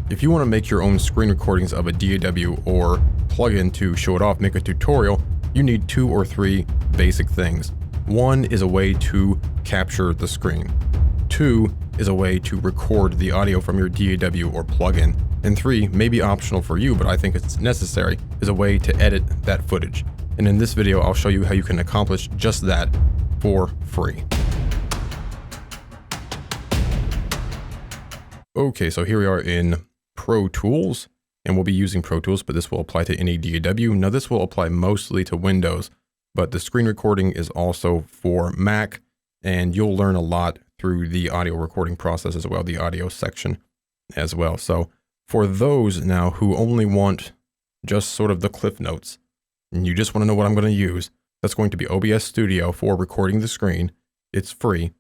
If you want to make your own screen recordings of a DAW or plugin to show it off, make a tutorial, you need 2 or 3 basic things. 1 is a way to capture the screen. 2 is a way to record the audio from your DAW or plugin. And 3, maybe optional for you, but I think it's necessary, is a way to edit that footage. And in this video, I'll show you how you can accomplish just that for free. Okay, so here we are in Pro Tools, and we'll be using Pro Tools, but this will apply to any DAW. Now this will apply mostly to Windows, but the screen recording is also for Mac, and you'll learn a lot through the audio recording process as well, the audio section as well. So for those now who only want just sort of the cliff notes, and you just want to know what I'm going to use, that's going to be OBS Studio for recording the screen. It's free.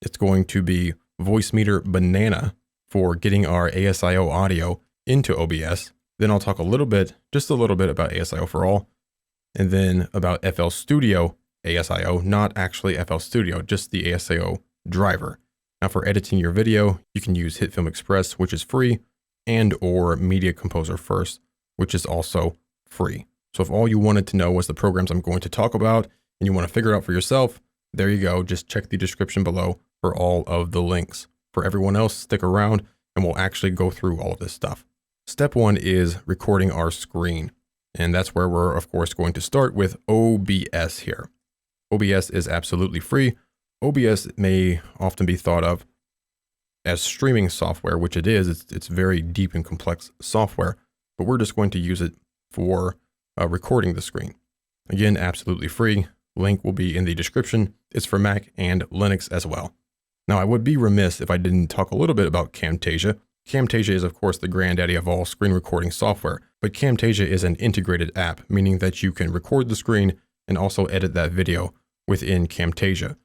It's going to be Voicemeeter Banana for getting our ASIO audio into OBS. Then I'll talk just a little bit about ASIO for all, and then about FL Studio ASIO, not actually FL Studio, just the ASIO driver. Now for editing your video, you can use Hitfilm Express, which is free, and or Media Composer First, which is also free. So if all you wanted to know was the programs I'm going to talk about and you want to figure it out for yourself, there you go. Just check the description below for all of the links. For everyone else, stick around and we'll actually go through all of this stuff. Step 1 is recording our screen. And that's where we're, of course, going to start with OBS here. OBS is absolutely free. OBS may often be thought of as streaming software, which it is. It's very deep and complex software, but we're just going to use it for recording the screen. Again, absolutely free. Link will be in the description. It's for Mac and Linux as well. Now, I would be remiss if I didn't talk a little bit about Camtasia. Camtasia is, of course, the granddaddy of all screen recording software, but Camtasia is an integrated app, meaning that you can record the screen and also edit that video within Camtasia.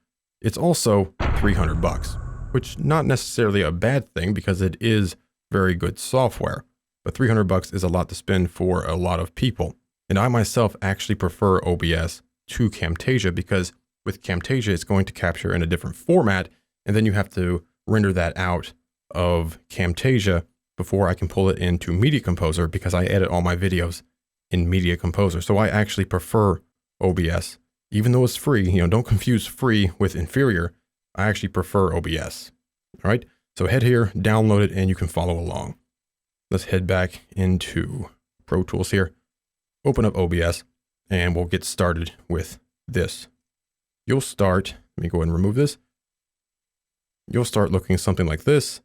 It's also $300, which not necessarily a bad thing because it is very good software, but $300 is a lot to spend for a lot of people. And I myself actually prefer OBS to Camtasia because with Camtasia, it's going to capture in a different format, and then you have to render that out of Camtasia before I can pull it into Media Composer because I edit all my videos in Media Composer. So I actually prefer OBS, even though it's free. Don't confuse free with inferior. I actually prefer OBS. All right, so head here, download it, and you can follow along. Let's head back into Pro Tools here, open up OBS, and we'll get started with this. You'll start, let me go ahead and remove this. You'll start looking something like this,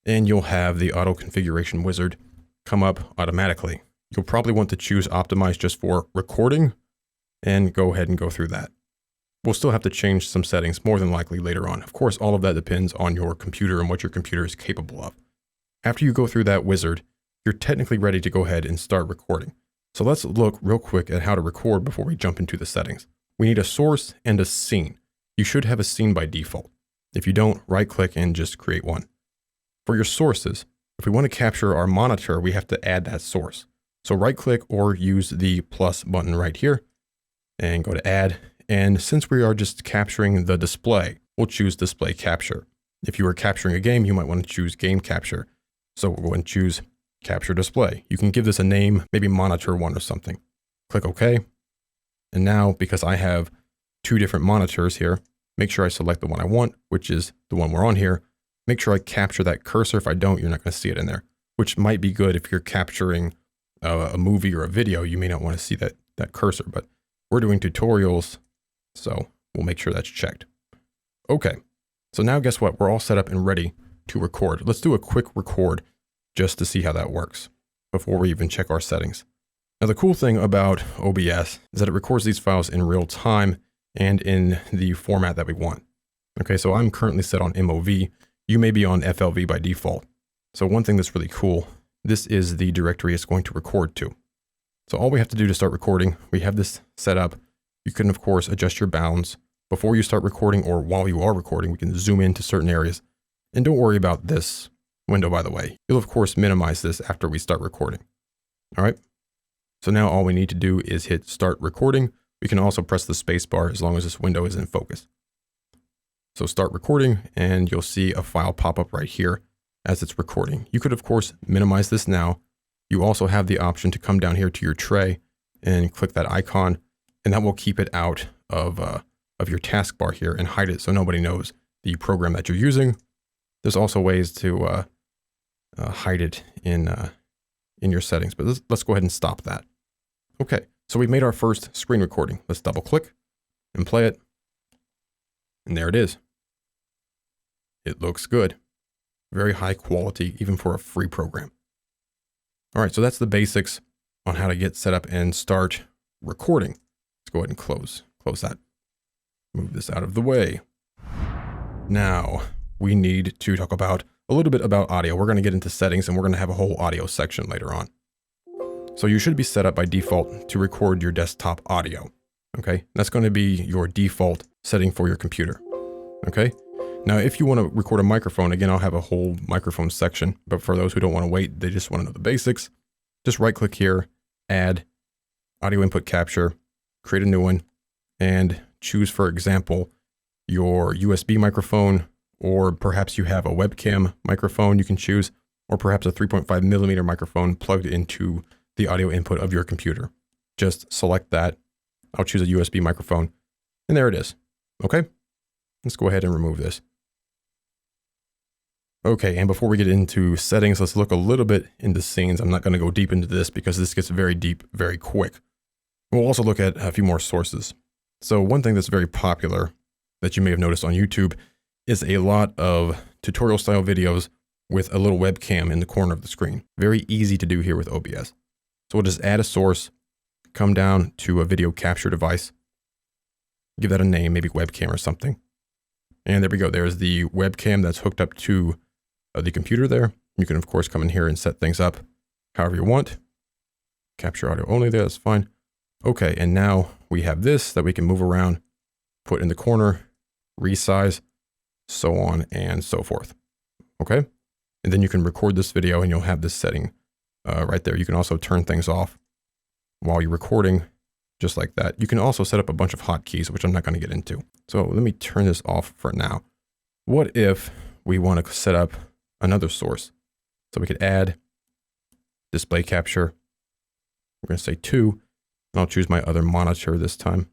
and you'll have the auto configuration wizard come up automatically. You'll probably want to choose optimize just for recording and go ahead and go through that. We'll still have to change some settings more than likely later on. Of course, all of that depends on your computer and what your computer is capable of. After you go through that wizard, you're technically ready to go ahead and start recording. So let's look real quick at how to record before we jump into the settings. We need a source and a scene. You should have a scene by default. If you don't, right click and just create one. For your sources, if we want to capture our monitor, we have to add that source. So right click or use the plus button right here and go to add. And since we are just capturing the display, we'll choose display capture. If you are capturing a game, you might want to choose game capture. So we'll go and choose capture display. You can give this a name, maybe monitor 1 or something. Click OK. And now, because I have 2 different monitors here, make sure I select the one I want, which is the one we're on here. Make sure I capture that cursor. If I don't, you're not going to see it in there, which might be good if you're capturing a movie or a video. You may not want to see that cursor, but we're doing tutorials, so we'll make sure that's checked. Okay, so now guess what? We're all set up and ready to record. Let's do a quick record just to see how that works before we even check our settings. Now, the cool thing about OBS is that it records these files in real time and in the format that we want. Okay, so I'm currently set on MOV. You may be on FLV by default. So one thing that's really cool, this is the directory it's going to record to. So all we have to do to start recording, we have this set up. You can, of course, adjust your bounds before you start recording or while you are recording. We can zoom into certain areas. And don't worry about this window, by the way. You'll, of course, minimize this after we start recording. All right. So now all we need to do is hit start recording. We can also press the space bar as long as this window is in focus. So start recording and you'll see a file pop up right here. as it's recording. You could, of course, minimize this now. You also have the option to come down here to your tray and click that icon, and that will keep it out of your taskbar here and hide it so nobody knows the program that you're using. There's also ways to hide it in your settings, but let's go ahead and stop that. Okay, so we've made our first screen recording. Let's double click and play it. And there it is. It looks good. Very high quality, even for a free program. All right, so that's the basics on how to get set up and start recording. Let's go ahead and close that. Move this out of the way. Now we need to talk about a little bit about audio. We're going to get into settings and we're going to have a whole audio section later on. So you should be set up by default to record your desktop audio. Okay, that's going to be your default setting for your computer. Okay, now if you want to record a microphone, again, I'll have a whole microphone section, but for those who don't want to wait, they just want to know the basics, just right click here, add audio input capture, create a new one, and choose, for example, your USB microphone, or perhaps you have a webcam microphone you can choose, or perhaps a 3.5 millimeter microphone plugged into the audio input of your computer. Just select that. I'll choose a USB microphone, and there it is. Okay, let's go ahead and remove this. Okay, and before we get into settings, let's look a little bit into scenes. I'm not going to go deep into this because this gets very deep very quick. We'll also look at a few more sources. So one thing that's very popular that you may have noticed on YouTube is a lot of tutorial style videos with a little webcam in the corner of the screen. Very easy to do here with OBS. So we'll just add a source, come down to a video capture device, give that a name, maybe webcam or something. And there we go. There's the webcam that's hooked up to the computer there. You can, of course, come in here and set things up however you want. Capture audio only there, that's fine. Okay, and now we have this that we can move around, put in the corner, resize, so on and so forth. Okay, and then you can record this video and you'll have this setting right there. You can also turn things off while you're recording, just like that. You can also set up a bunch of hotkeys, which I'm not going to get into. So let me turn this off for now. What if we want to set up another source? So we could add display capture. We're going to say 2. And I'll choose my other monitor this time.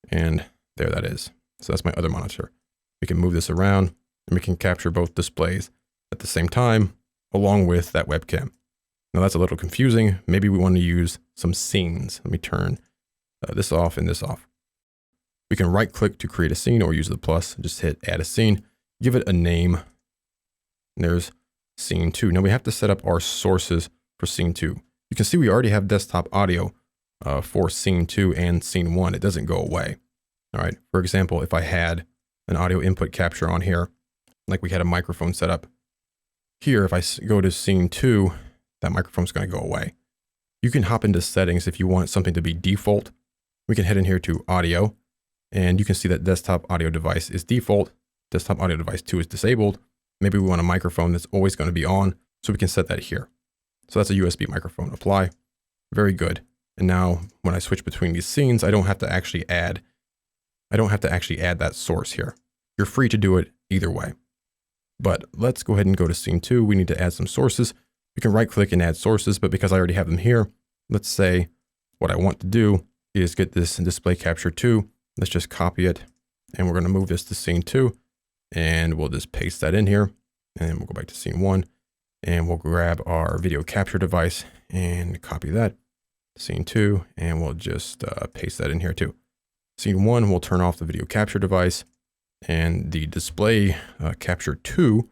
And there that is. So that's my other monitor. We can move this around and we can capture both displays at the same time, along with that webcam. Now that's a little confusing. Maybe we want to use some scenes. Let me turn this off and this off. We can right click to create a scene or use the plus, just hit add a scene, give it a name. And there's scene 2. Now we have to set up our sources for scene 2. You can see we already have desktop audio for scene 2 and scene 1. It doesn't go away. All right. For example, if I had an audio input capture on here, like we had a microphone set up here, if I go to scene 2, that microphone's going to go away. You can hop into settings if you want something to be default. We can head in here to audio, and you can see that desktop audio device is default. Desktop audio device 2 is disabled. Maybe we want a microphone that's always going to be on, so we can set that here. So that's a USB microphone. Apply. Very good. And now when I switch between these scenes, I don't have to actually add that source here. You're free to do it either way. But let's go ahead and go to scene 2. We need to add some sources. You can right click and add sources, but because I already have them here, let's say what I want to do is get this in display capture 2. Let's just copy it, and we're going to move this to scene 2, and we'll just paste that in here, and we'll go back to scene 1, and we'll grab our video capture device and copy that, scene 2, and we'll just paste that in here too. Scene 1, we'll turn off the video capture device and the display capture 2.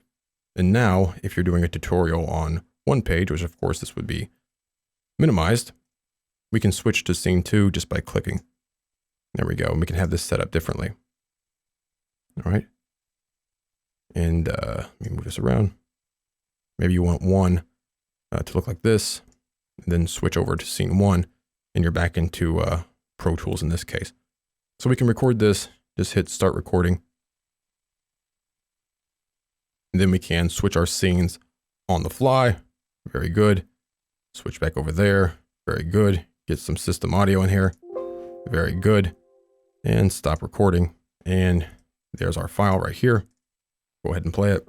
And now if you're doing a tutorial on one page, which of course this would be minimized, we can switch to scene 2 just by clicking. There we go. And we can have this set up differently. All right. And let me move this around. Maybe you want one to look like this, and then switch over to scene 1, and you're back into Pro Tools in this case. So we can record this, just hit start recording. And then we can switch our scenes on the fly. Very good. Switch back over there. Very good. Get some system audio in here. Very good. And stop recording. And there's our file right here. Go ahead and play it.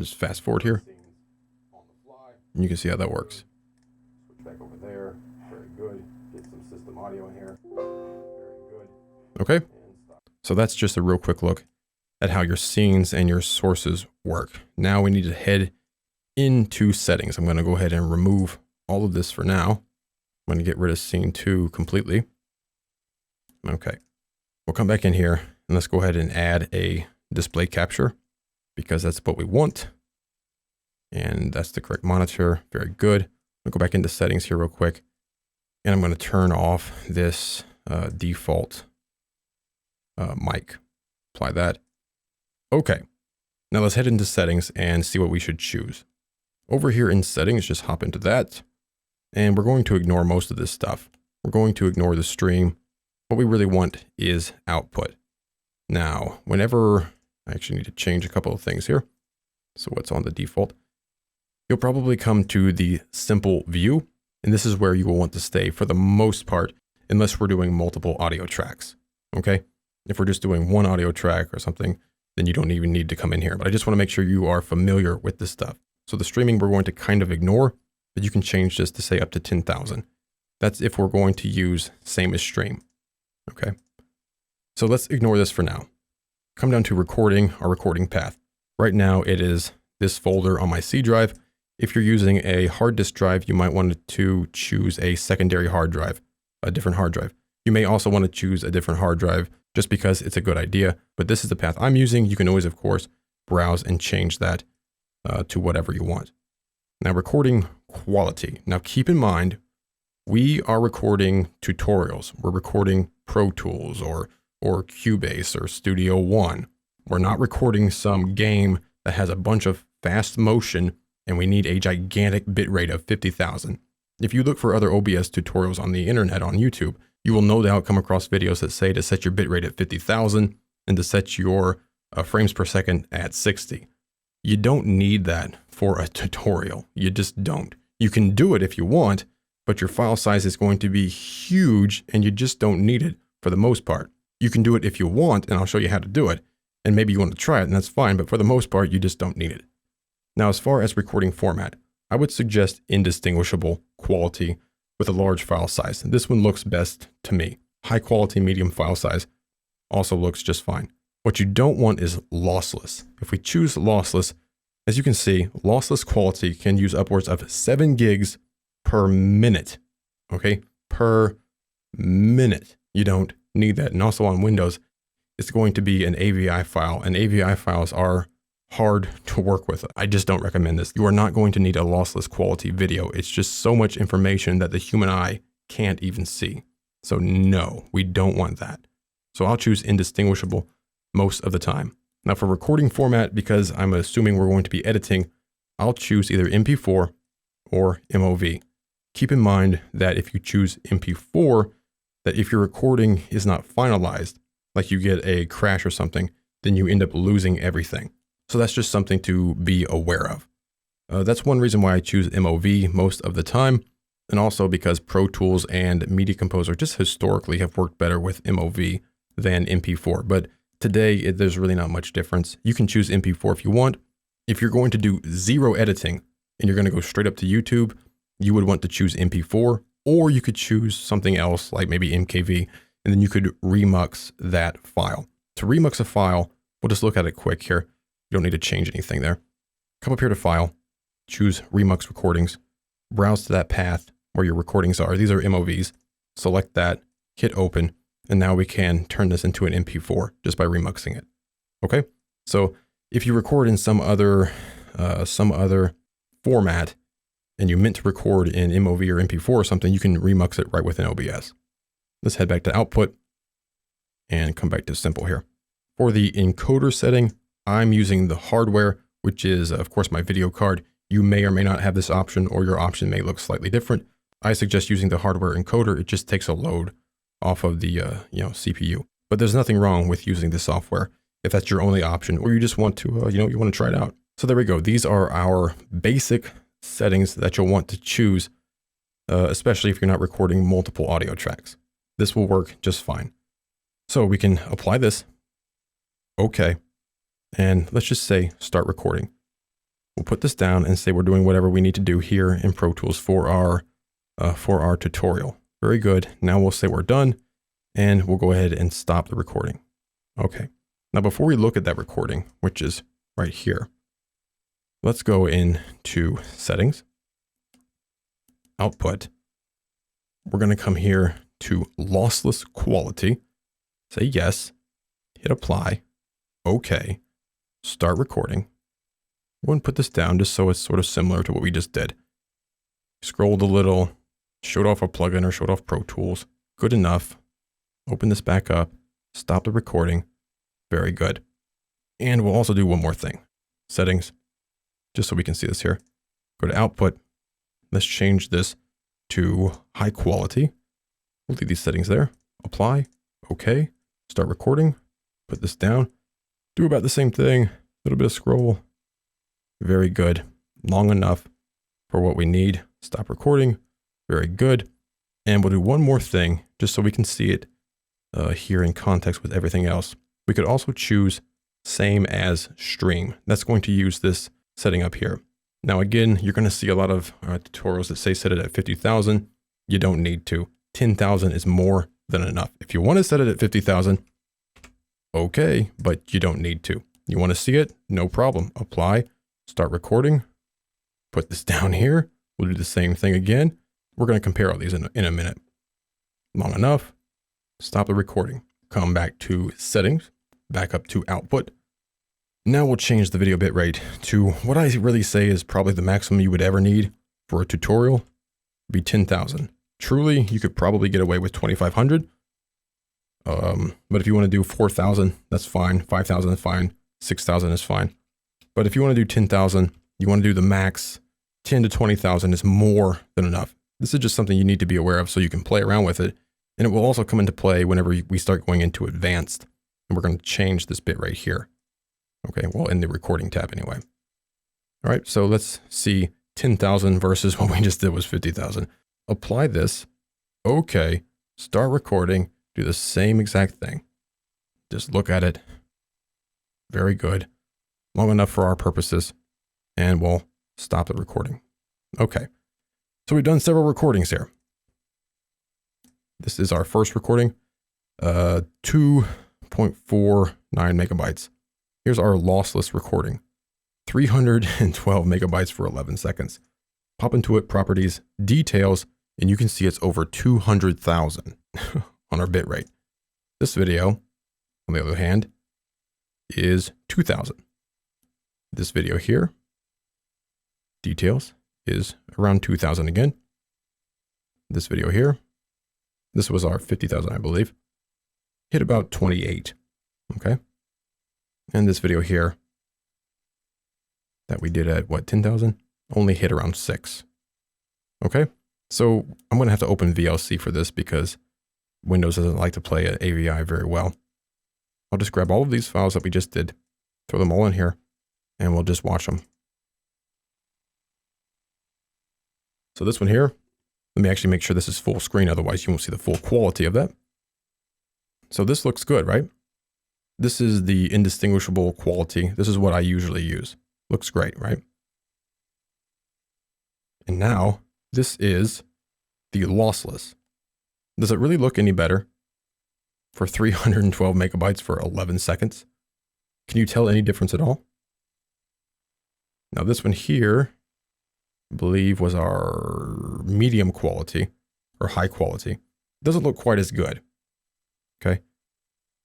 just fast forward here. And you can see how that works. Switch back over there. Very good. Get some system audio in here. Very good. Okay. So that's just a real quick look at how your scenes and your sources work. Now we need to head into settings. I'm going to go ahead and remove all of this for now. I'm going to get rid of scene 2 completely. Okay. We'll come back in here and let's go ahead and add a display capture because that's what we want. And that's the correct monitor. Very good. I'll go back into settings here real quick. And I'm going to turn off this default mic. Apply that. Okay. Now let's head into settings and see what we should choose. Over here in settings, just hop into that. And we're going to ignore most of this stuff. We're going to ignore the stream. What we really want is output. Now, whenever I actually need to change a couple of things here. So what's on the default? You'll probably come to the simple view, and this is where you will want to stay for the most part, unless we're doing multiple audio tracks. Okay. If we're just doing one audio track or something, then you don't even need to come in here. But I just want to make sure you are familiar with this stuff. So the streaming we're going to kind of ignore, but you can change this to say up to 10,000. That's if we're going to use same as stream. Okay. So let's ignore this for now. Come down to recording, our recording path. Right now it is this folder on my C drive. If you're using a hard disk drive, you might want to choose a secondary hard drive, a different hard drive. You may also want to choose a different hard drive just because it's a good idea, but this is the path I'm using. You can always, of course, browse and change that to whatever you want. Now, recording quality. Now, keep in mind, we are recording tutorials. We're recording Pro Tools or Cubase or Studio One. We're not recording some game that has a bunch of fast motion and we need a gigantic bitrate of 50,000. If you look for other OBS tutorials on the internet on YouTube, you will no doubt come across videos that say to set your bitrate at 50,000 and to set your frames per second at 60. You don't need that for a tutorial. You just don't. You can do it if you want, but your file size is going to be huge and you just don't need it for the most part. You can do it if you want, and I'll show you how to do it. And maybe you want to try it, and that's fine, but for the most part, you just don't need it. Now, as far as recording format, I would suggest indistinguishable quality with a large file size. This one looks best to me. High quality, medium file size also looks just fine. What you don't want is lossless. If we choose lossless, as you can see, lossless quality can use upwards of 7 gigs per minute. Okay, per minute. You don't need that. And also on Windows, it's going to be an AVI file, and AVI files are hard to work with. I just don't recommend this. You are not going to need a lossless quality video. It's just so much information that the human eye can't even see. So no, we don't want that. So I'll choose indistinguishable most of the time. Now for recording format, because I'm assuming we're going to be editing, I'll choose either MP4 or MOV. Keep in mind that if you choose MP4, that if your recording is not finalized, like you get a crash or something, then you end up losing everything. So that's just something to be aware of. That's one reason why I choose MOV most of the time. And also because Pro Tools and Media Composer just historically have worked better with MOV than MP4. But today, there's really not much difference. You can choose MP4 if you want. If you're going to do zero editing and you're going to go straight up to YouTube, you would want to choose MP4, or you could choose something else like maybe MKV, and then you could remux that file. To remux a file, we'll just look at it quick here. You don't need to change anything there. Come up here to File, choose Remux Recordings, browse to that path where your recordings are. These are MOVs. Select that, hit Open, and now we can turn this into an MP4 just by remuxing it. Okay, so if you record in some other format and you meant to record in MOV or MP4 or something, you can remux it right within OBS. Let's head back to Output and come back to Simple here. For the encoder setting, I'm using the hardware, which is, of course, my video card. You may or may not have this option, or your option may look slightly different. I suggest using the hardware encoder. It just takes a load off of the CPU. But there's nothing wrong with using the software if that's your only option, or you just want to, you want to try it out. So there we go. These are our basic settings that you'll want to choose, especially if you're not recording multiple audio tracks. This will work just fine. So we can apply this. Okay. And let's just say start recording. We'll put this down and say we're doing whatever we need to do here in Pro Tools for our tutorial. Very good. Now we'll say we're done and we'll go ahead and stop the recording. Okay. Now before we look at that recording, which is right here, let's go into settings, output. We're going to come here to lossless quality, say yes, hit apply, okay, start recording. We're going to put this down just so it's sort of similar to what we just did. Scrolled a little, showed off a plugin or showed off Pro Tools. Good enough. Open this back up, stop the recording. Very good. And we'll also do one more thing. Settings, just so we can see this here. Go to output. Let's change this to high quality. We'll leave these settings there. Apply. Okay. Start recording. Put this down. Do about the same thing. A little bit of scroll. Very good. Long enough for what we need. Stop recording. Very good. And we'll do one more thing just so we can see it here in context with everything else. We could also choose same as stream. That's going to use this setting up here. Now, again, you're going to see a lot of tutorials that say set it at 50,000. You don't need to. 10,000 is more than enough. If you want to set it at 50,000, okay, but you don't need to. You want to see it? No problem. Apply, start recording, put this down here. We'll do the same thing again. We're going to compare all these in a minute. Long enough. Stop the recording. Come back to settings, back up to output. Now we'll change the video bitrate to what I really say is probably the maximum you would ever need for a tutorial, be 10,000. Truly, you could probably get away with 2,500. But if you want to do 4,000, that's fine. 5,000 is fine. 6,000 is fine. But if you want to do 10,000, you want to do the max, 10 to 20,000 is more than enough. This is just something you need to be aware of so you can play around with it. And it will also come into play whenever we start going into advanced. And we're going to change this bit right here. Okay, well, in the recording tab anyway. All right, so let's see 10,000 versus what we just did was 50,000. Apply this. Okay, start recording. Do the same exact thing. Just look at it. Very good. Long enough for our purposes. And we'll stop the recording. Okay, so we've done several recordings here. This is our first recording, 2.49 megabytes. Here's our lossless recording, 312 megabytes for 11 seconds. Pop into it, properties, details, and you can see it's over 200,000 on our bitrate. This video, on the other hand, is 2,000. This video here, details, is around 2,000 again. This video here, this was our 50,000, I believe, hit about 28, okay? And this video here that we did at what, 10,000, only hit around 6. Okay, so I'm going to have to open VLC for this because Windows doesn't like to play at AVI very well. I'll just grab all of these files that we just did, throw them all in here, and we'll just watch them. So this one here, let me actually make sure this is full screen, otherwise you won't see the full quality of that. So this looks good, right? This is the indistinguishable quality. This is what I usually use. Looks great, right? And now this is the lossless. Does it really look any better for 312 megabytes for 11 seconds? Can you tell any difference at all? Now this one here, I believe was our medium quality or high quality. Doesn't look quite as good. Okay.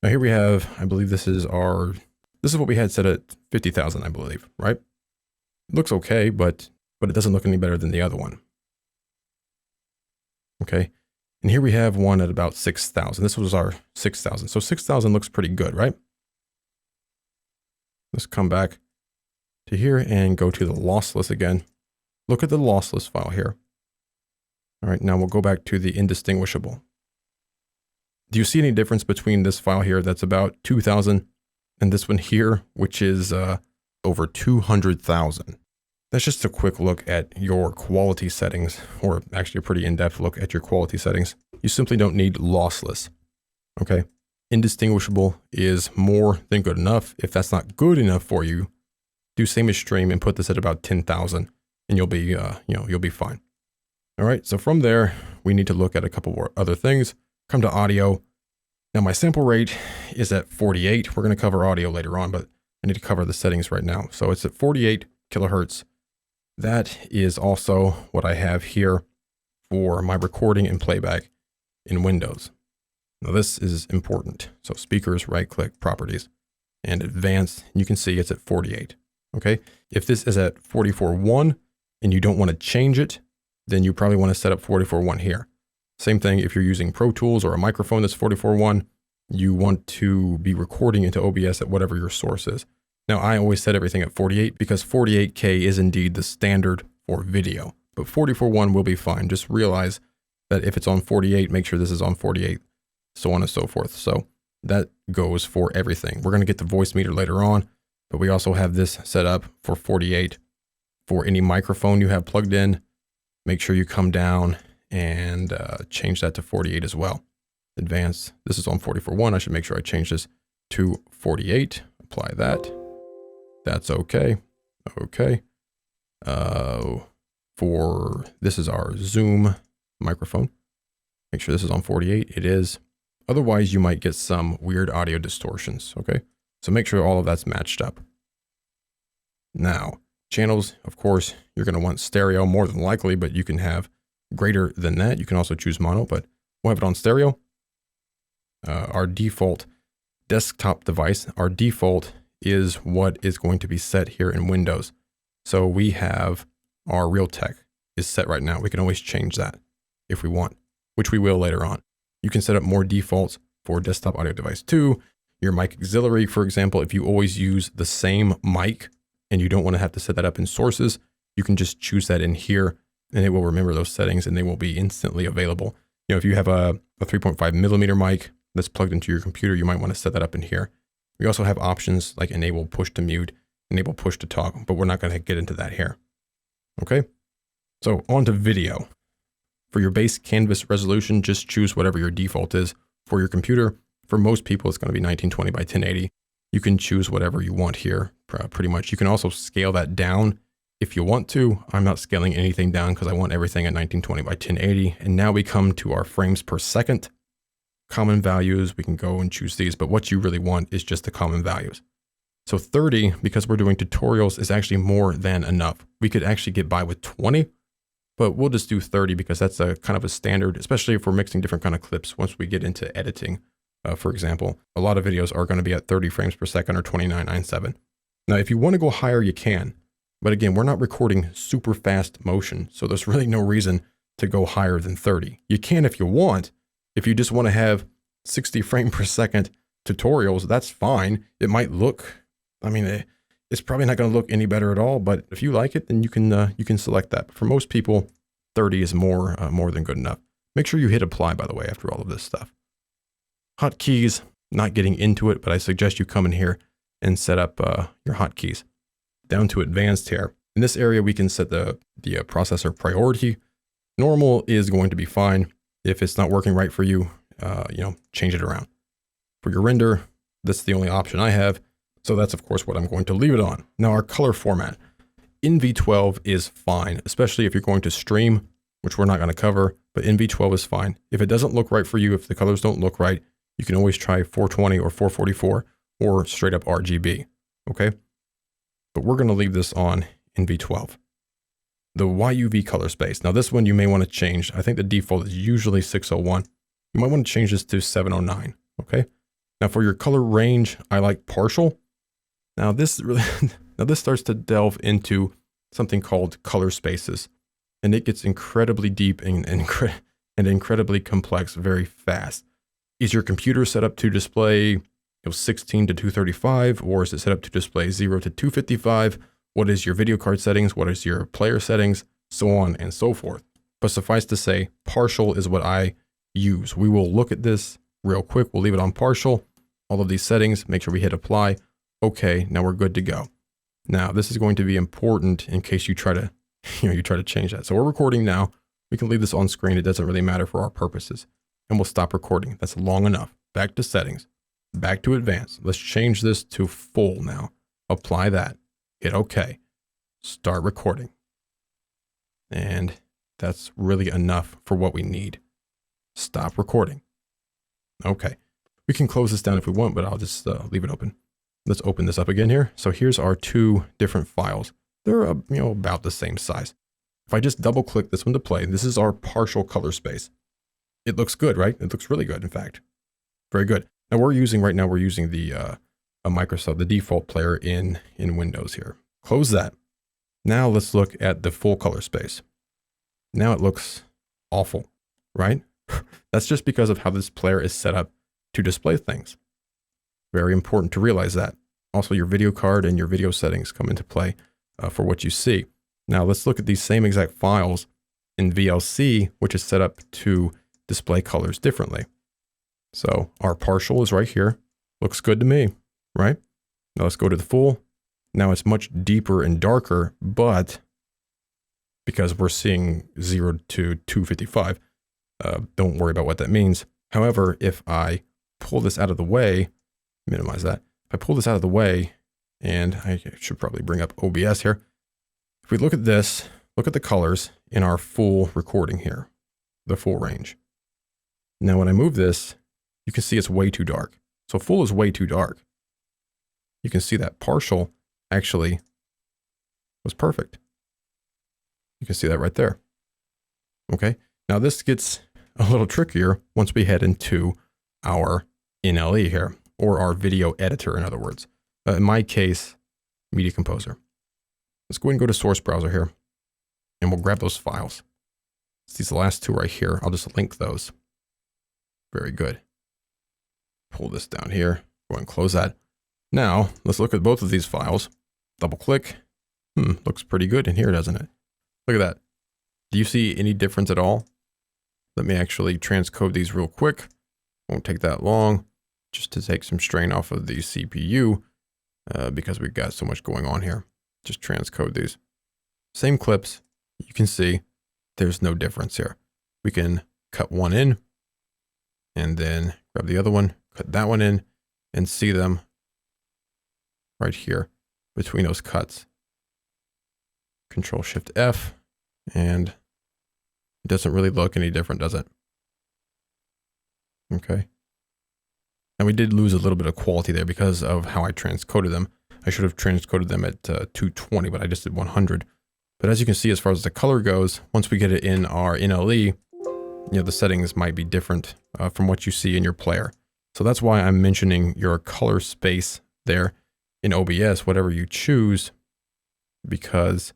Now here we have, I believe this is what we had set at 50,000, I believe, right? It looks okay, but it doesn't look any better than the other one. Okay. And here we have one at about 6,000. This was our 6,000. So 6,000 looks pretty good, right? Let's come back to here and go to the lossless again. Look at the lossless file here. All right, now we'll go back to the indistinguishable. Do you see any difference between this file here that's about 2,000 and this one here, which is over 200,000? That's just a quick look at your quality settings, or actually a pretty in-depth look at your quality settings. You simply don't need lossless, okay? Indistinguishable is more than good enough. If that's not good enough for you, do same as stream and put this at about 10,000 and you'll be, you'll be fine. All right. So from there, we need to look at a couple more other things. Come to audio. Now my sample rate is at 48. We're going to cover audio later on, but I need to cover the settings right now. So it's at 48 kilohertz. That is also what I have here for my recording and playback in Windows. Now this is important. So speakers, right click, properties, and advanced. You can see it's at 48. Okay. If this is at 44.1 and you don't want to change it, then you probably want to set up 44.1 here. Same thing if you're using Pro Tools or a microphone that's 44.1, you want to be recording into OBS at whatever your source is. Now I always set everything at 48 because 48K is indeed the standard for video, but 44.1 will be fine. Just realize that if it's on 48, make sure this is on 48, so on and so forth. So that goes for everything. We're going to get the Voicemeeter later on, but we also have this set up for 48 for any microphone you have plugged in. Make sure you come down and change that to 48 as well. Advanced, this is on 44.1. I should make sure I change this to 48. Apply that. That's okay. Okay. For this is our Zoom microphone. Make sure this is on 48. It is. Otherwise, you might get some weird audio distortions. Okay. So make sure all of that's matched up. Now, channels, of course, you're going to want stereo more than likely, but you can have greater than that. You can also choose mono, but we'll have it on stereo. Our default desktop device, our default is what is going to be set here in Windows. So we have our Realtek is set right now. We can always change that if we want, which we will later on. You can set up more defaults for desktop audio device 2, your mic auxiliary, for example. If you always use the same mic and you don't want to have to set that up in sources, you can just choose that in here and it will remember those settings and they will be instantly available. You know, if you have a 3.5 millimeter mic that's plugged into your computer, you might want to set that up in here. We also have options like enable push to mute, enable push to talk, but we're not going to get into that here. Okay. So on to video. For your base canvas resolution, just choose whatever your default is for your computer. For most people, it's going to be 1920 by 1080. You can choose whatever you want here, pretty much. You can also scale that down if you want to. I'm not scaling anything down because I want everything at 1920 by 1080. And now we come to our frames per second. Common values, we can go and choose these, but what you really want is just the common values. So 30, because we're doing tutorials, is actually more than enough. We could actually get by with 20, but we'll just do 30 because that's a kind of a standard, especially if we're mixing different kind of clips. Once we get into editing, for example, a lot of videos are going to be at 30 frames per second or 29.97. Now, if you want to go higher, you can. But again, we're not recording super fast motion, so there's really no reason to go higher than 30. You can if you want. If you just want to have 60 frame per second tutorials, that's fine. It might look, I mean, it's probably not going to look any better at all, but if you like it, then you can select that. But for most people, 30 is more than good enough. Make sure you hit apply, by the way, after all of this stuff. Hotkeys, not getting into it, but I suggest you come in here and set up your hotkeys. Down to advanced here. In this area, we can set the processor priority. Normal is going to be fine. If it's not working right for you, change it around. For your render, this is the only option I have. So that's, of course, what I'm going to leave it on. Now, our color format. NV12 is fine, especially if you're going to stream, which we're not going to cover, but NV12 is fine. If it doesn't look right for you, if the colors don't look right, you can always try 420 or 444 or straight up RGB, okay? But we're going to leave this on NV12. The YUV color space. Now this one you may want to change. I think the default is usually 601. You might want to change this to 709. Okay. Now for your color range, I like partial. Now this starts to delve into something called color spaces, and it gets incredibly deep and incredibly complex very fast. Is your computer set up to display 16 to 235, or is it set up to display 0 to 255? What is your video card settings? What is your player settings? So on and so forth. But suffice to say, partial is what I use. We will look at this real quick. We'll leave it on partial. All of these settings, make sure we hit apply. Okay, now we're good to go. Now, this is going to be important in case you try to, you try to change that. So we're recording now. We can leave this on screen. It doesn't really matter for our purposes. And we'll stop recording. That's long enough. Back to settings. Back to advanced. Let's change this to full now. Apply that. hit OK, start recording. And that's really enough for what we need. Stop recording. Okay, we can close this down if we want, but I'll just leave it open. Let's open this up again here. So here's our two different files. They're about the same size. If I just double click this one to play, this is our partial color space. It looks good, right? It looks really good, in fact. Very good. Now we're using the Microsoft, the default player in Windows here. Close that. Now let's look at the full color space. Now it looks awful, right? That's just because of how this player is set up to display things. Very important to realize that. Also, your video card and your video settings come into play for what you see. Now let's look at these same exact files in VLC, which is set up to display colors differently. So our partial is right here. Looks good to me, right? Now let's go to the full. Now it's much deeper and darker, but because we're seeing 0 to 255, don't worry about what that means. However, if I pull this out of the way, minimize that. If I pull this out of the way, and I should probably bring up OBS here. If we look at this, look at the colors in our full recording here, the full range. Now, when I move this, you can see it's way too dark. So full is way too dark. You can see that partial actually was perfect. You can see that right there. Okay. Now this gets a little trickier once we head into our NLE here, or our video editor, in other words. In my case, Media Composer. Let's go ahead and go to Source Browser here, and we'll grab those files. It's these last two right here. I'll just link those. Very good. Pull this down here. Go ahead and close that. Now, let's look at both of these files. Double click. Looks pretty good in here, doesn't it? Look at that. Do you see any difference at all? Let me actually transcode these real quick. Won't take that long, just to take some strain off of the CPU, because we've got so much going on here. Just transcode these. Same clips. You can see there's no difference here. We can cut one in, and then grab the other one, cut that one in, and see them right here between those cuts. Control Shift F, and it doesn't really look any different, does it? Okay. And we did lose a little bit of quality there because of how I transcoded them. I should have transcoded them at 220, but I just did 100. But as you can see, as far as the color goes, once we get it in our NLE, the settings might be different from what you see in your player. So that's why I'm mentioning your color space there in OBS, whatever you choose, because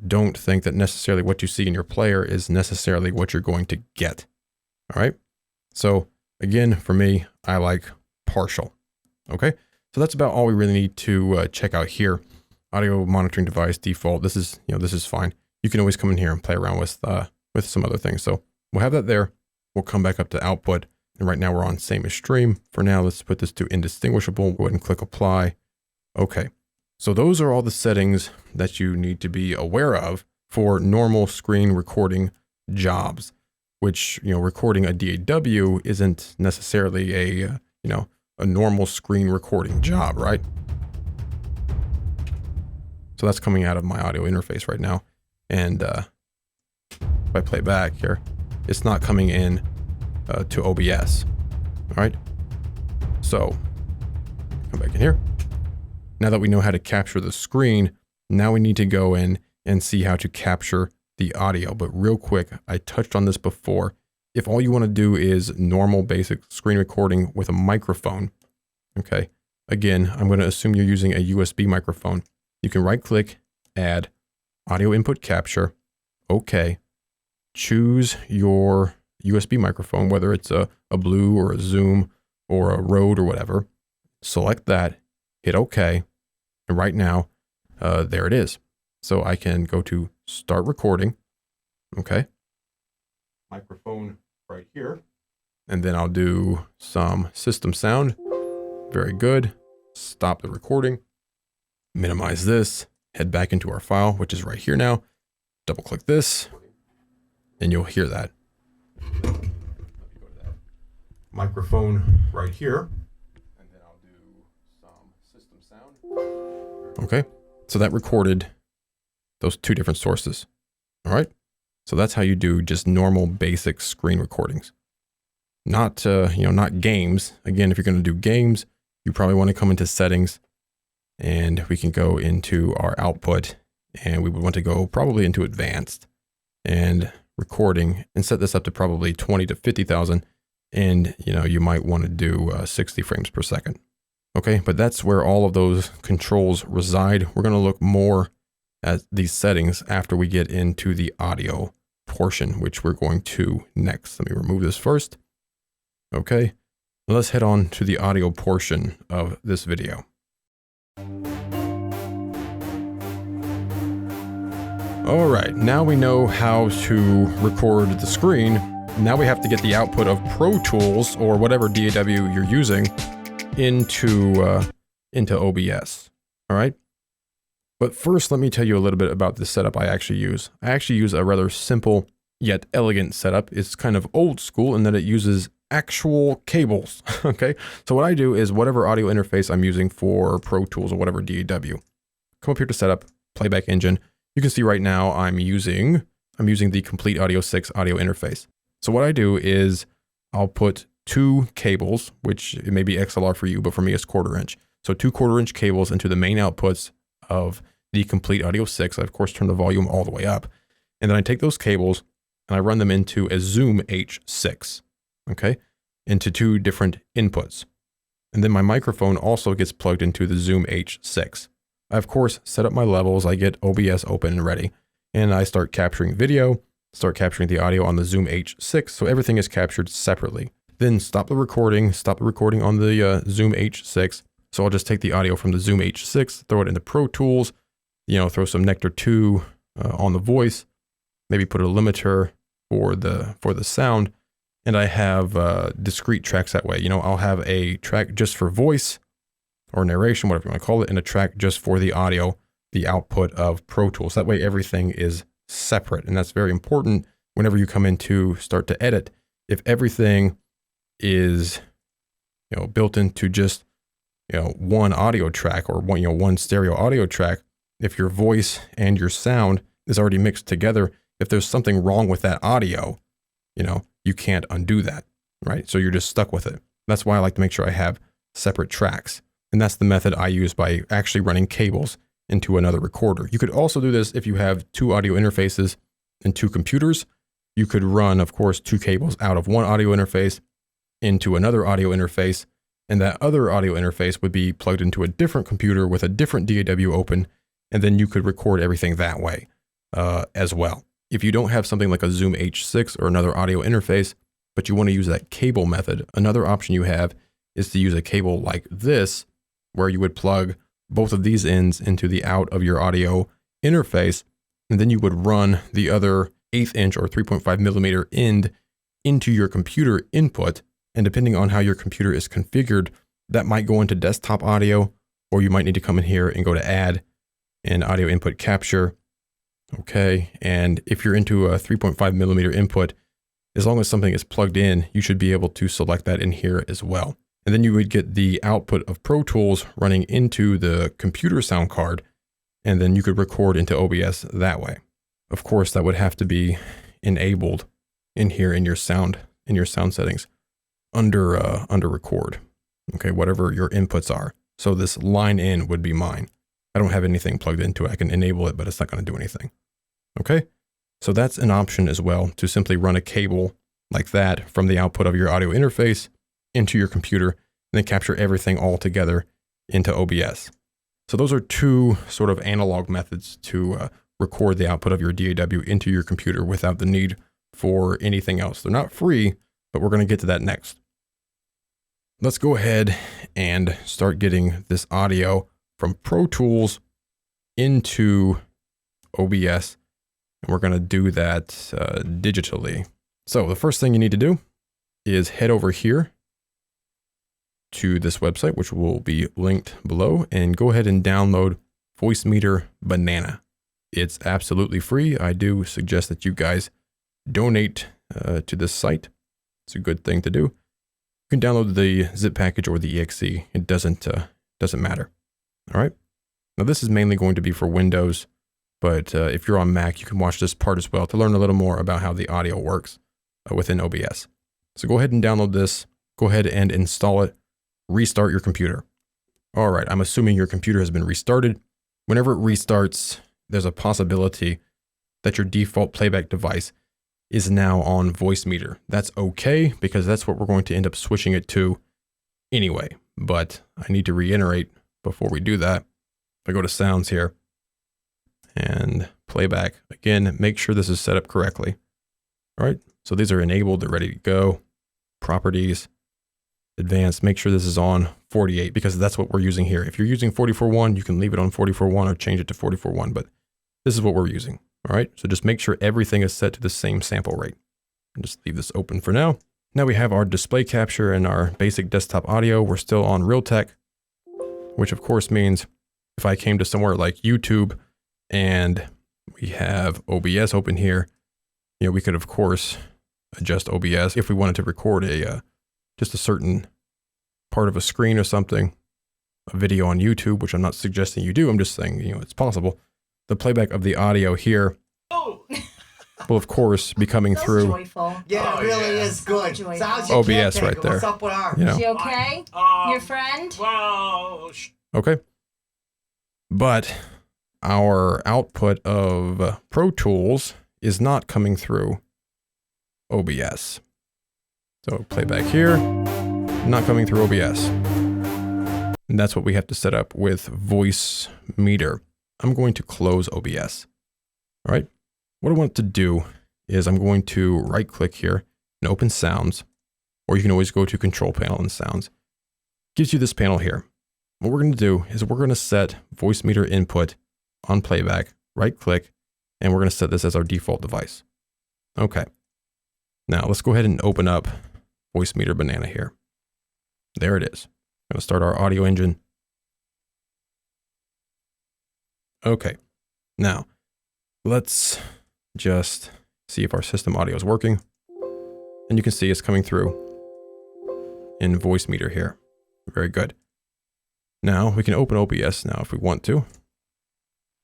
don't think that necessarily what you see in your player is necessarily what you're going to get. All right. So again, for me, I like partial. Okay. So that's about all we really need to check out here. Audio monitoring device default. This is fine. You can always come in here and play around with some other things. So we'll have that there. We'll come back up to output. And right now we're on same as stream. For now, let's put this to indistinguishable. Go ahead and click apply. Okay. So those are all the settings that you need to be aware of for normal screen recording jobs, which, recording a DAW isn't necessarily a normal screen recording job, right? So that's coming out of my audio interface right now. And if I play back here, it's not coming in to OBS. All right. So come back in here. Now that we know how to capture the screen, now we need to go in and see how to capture the audio. But real quick, I touched on this before. If all you want to do is normal basic screen recording with a microphone, okay, again, I'm going to assume you're using a USB microphone. You can right click, add audio input capture. Okay. Choose your USB microphone, whether it's a Blue or a Zoom or a Rode or whatever. Select that, hit OK. And right now, there it is. So I can go to start recording. Okay. Microphone right here. And then I'll do some system sound. Very good. Stop the recording. Minimize this. Head back into our file, which is right here now. Double click this. And you'll hear that. Let me go to that microphone right here. And then I'll do some system sound. Okay. So that recorded those two different sources. All right. So that's how you do just normal basic screen recordings. Not, not games. Again, if you're going to do games, you probably want to come into settings, and we can go into our output, and we would want to go probably into advanced and recording and set this up to probably 20 to 50,000. And, you might want to do 60 frames per second. Okay. But that's where all of those controls reside. We're going to look more at these settings after we get into the audio portion, which we're going to next. Let me remove this first. Okay, let's head on to the audio portion of this video. All right, now we know how to record the screen. Now we have to get the output of Pro Tools or whatever DAW you're using into OBS. All right. But first, let me tell you a little bit about the setup I actually use. I actually use a rather simple yet elegant setup. It's kind of old school in that it uses actual cables. Okay. So what I do is whatever audio interface I'm using for Pro Tools or whatever DAW, come up here to setup, playback engine. You can see right now I'm using the Complete Audio 6 audio interface. So what I do is I'll put two cables, which it may be XLR for you, but for me it's 1/4 inch. So 2 1/4-inch cables into the main outputs of the Complete Audio 6. I of course turn the volume all the way up. And then I take those cables and I run them into a Zoom H6, okay, into 2 different inputs. And then my microphone also gets plugged into the Zoom H6. I of course set up my levels. I get OBS open and ready, and I start capturing video, start capturing the audio on the Zoom H6. So everything is captured separately. Then stop the recording on the Zoom H6. So I'll just take the audio from the Zoom H6, throw it into Pro Tools, throw some Nectar 2 on the voice, maybe put a limiter for the sound, and I have discrete tracks that way. I'll have a track just for voice or narration, whatever you want to call it, and a track just for the audio, the output of Pro Tools. That way everything is separate, and that's very important whenever you come in to start to edit. If everything is built into just one audio track or one stereo audio track, if your voice and your sound is already mixed together, if there's something wrong with that audio, you can't undo that, right? So you're just stuck with it. That's why I like to make sure I have separate tracks. And that's the method I use by actually running cables into another recorder. You could also do this if you have 2 audio interfaces and 2 computers. You could run, of course, 2 cables out of one audio interface into another audio interface, and that other audio interface would be plugged into a different computer with a different DAW open, and then you could record everything that way as well. If you don't have something like a Zoom H6 or another audio interface, but you want to use that cable method, another option you have is to use a cable like this, where you would plug both of these ends into the out of your audio interface, and then you would run the other 1/8 inch or 3.5 millimeter end into your computer input. And depending on how your computer is configured, that might go into desktop audio, or you might need to come in here and go to add and audio input capture. Okay. And if you're into a 3.5 millimeter input, as long as something is plugged in, you should be able to select that in here as well. And then you would get the output of Pro Tools running into the computer sound card, and then you could record into OBS that way. Of course, that would have to be enabled in here in your sound settings under record. Okay, whatever your inputs are. So this line in would be mine. I don't have anything plugged into it. I can enable it, but it's not going to do anything. Okay, so that's an option as well, to simply run a cable like that from the output of your audio interface into your computer, and then capture everything all together into OBS. So those are 2 sort of analog methods to record the output of your DAW into your computer without the need for anything else. They're not free, but we're going to get to that next. Let's go ahead and start getting this audio from Pro Tools into OBS. And we're going to do that digitally. So the first thing you need to do is head over here to this website, which will be linked below, and go ahead and download Voicemeeter Banana. It's absolutely free. I do suggest that you guys donate to this site. It's a good thing to do. You can download the zip package or the exe. It doesn't matter. All right. Now this is mainly going to be for Windows, but if you're on Mac, you can watch this part as well to learn a little more about how the audio works within OBS. So go ahead and download this, go ahead and install it, restart your computer. All right, I'm assuming your computer has been restarted. Whenever it restarts, there's a possibility that your default playback device is now on Voicemeeter. That's okay, because that's what we're going to end up switching it to anyway. But I need to reiterate before we do that. If I go to sounds here and playback, again, make sure this is set up correctly. All right, so these are enabled, they're ready to go. Properties, advanced, make sure this is on 48 because that's what we're using here. If you're using 44.1, you can leave it on 44.1 or change it to 44.1, but this is what we're using. All right, so just make sure everything is set to the same sample rate. And just leave this open for now. Now we have our display capture and our basic desktop audio. We're still on Realtek, which of course means if I came to somewhere like YouTube and we have OBS open here, you know, we could of course adjust OBS if we wanted to record just a certain part of a screen or something, a video on YouTube, which I'm not suggesting you do. I'm just saying, you know, it's possible. The playback of the audio here will of course be coming through. Joyful. Yeah, it really is good. So Sounds OBS right there. What's up with ours? You know. She okay? Your friend? Well, Okay. But our output of Pro Tools is not coming through OBS. So playback here, not coming through OBS. And that's what we have to set up with Voicemeeter. I'm going to close OBS. All right. What I want to do is I'm going to right click here and open sounds, or you can always go to control panel and sounds. Gives you this panel here. What we're going to do is we're going to set Voicemeeter input on playback, right click, and we're going to set this as our default device. Okay. Now let's go ahead and open up Voicemeeter Banana here. There it is. I'm going to start our audio engine. Okay. Now let's just see if our system audio is working. And you can see it's coming through in Voicemeeter here. Very good. Now we can open OBS now if we want to.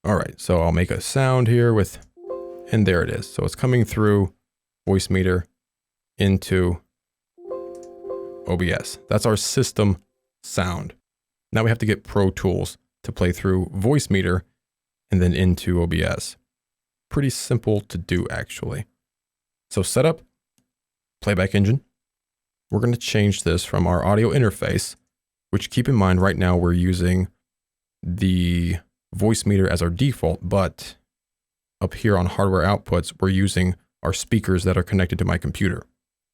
All right, so I'll make a sound here with, and there it is. So it's coming through Voicemeeter into OBS. That's our system sound. Now we have to get Pro Tools to play through Voicemeeter and then into OBS. Pretty simple to do actually. So setup, playback engine. We're going to change this from our audio interface, which keep in mind right now we're using the Voicemeeter as our default, but up here on hardware outputs, we're using our speakers that are connected to my computer.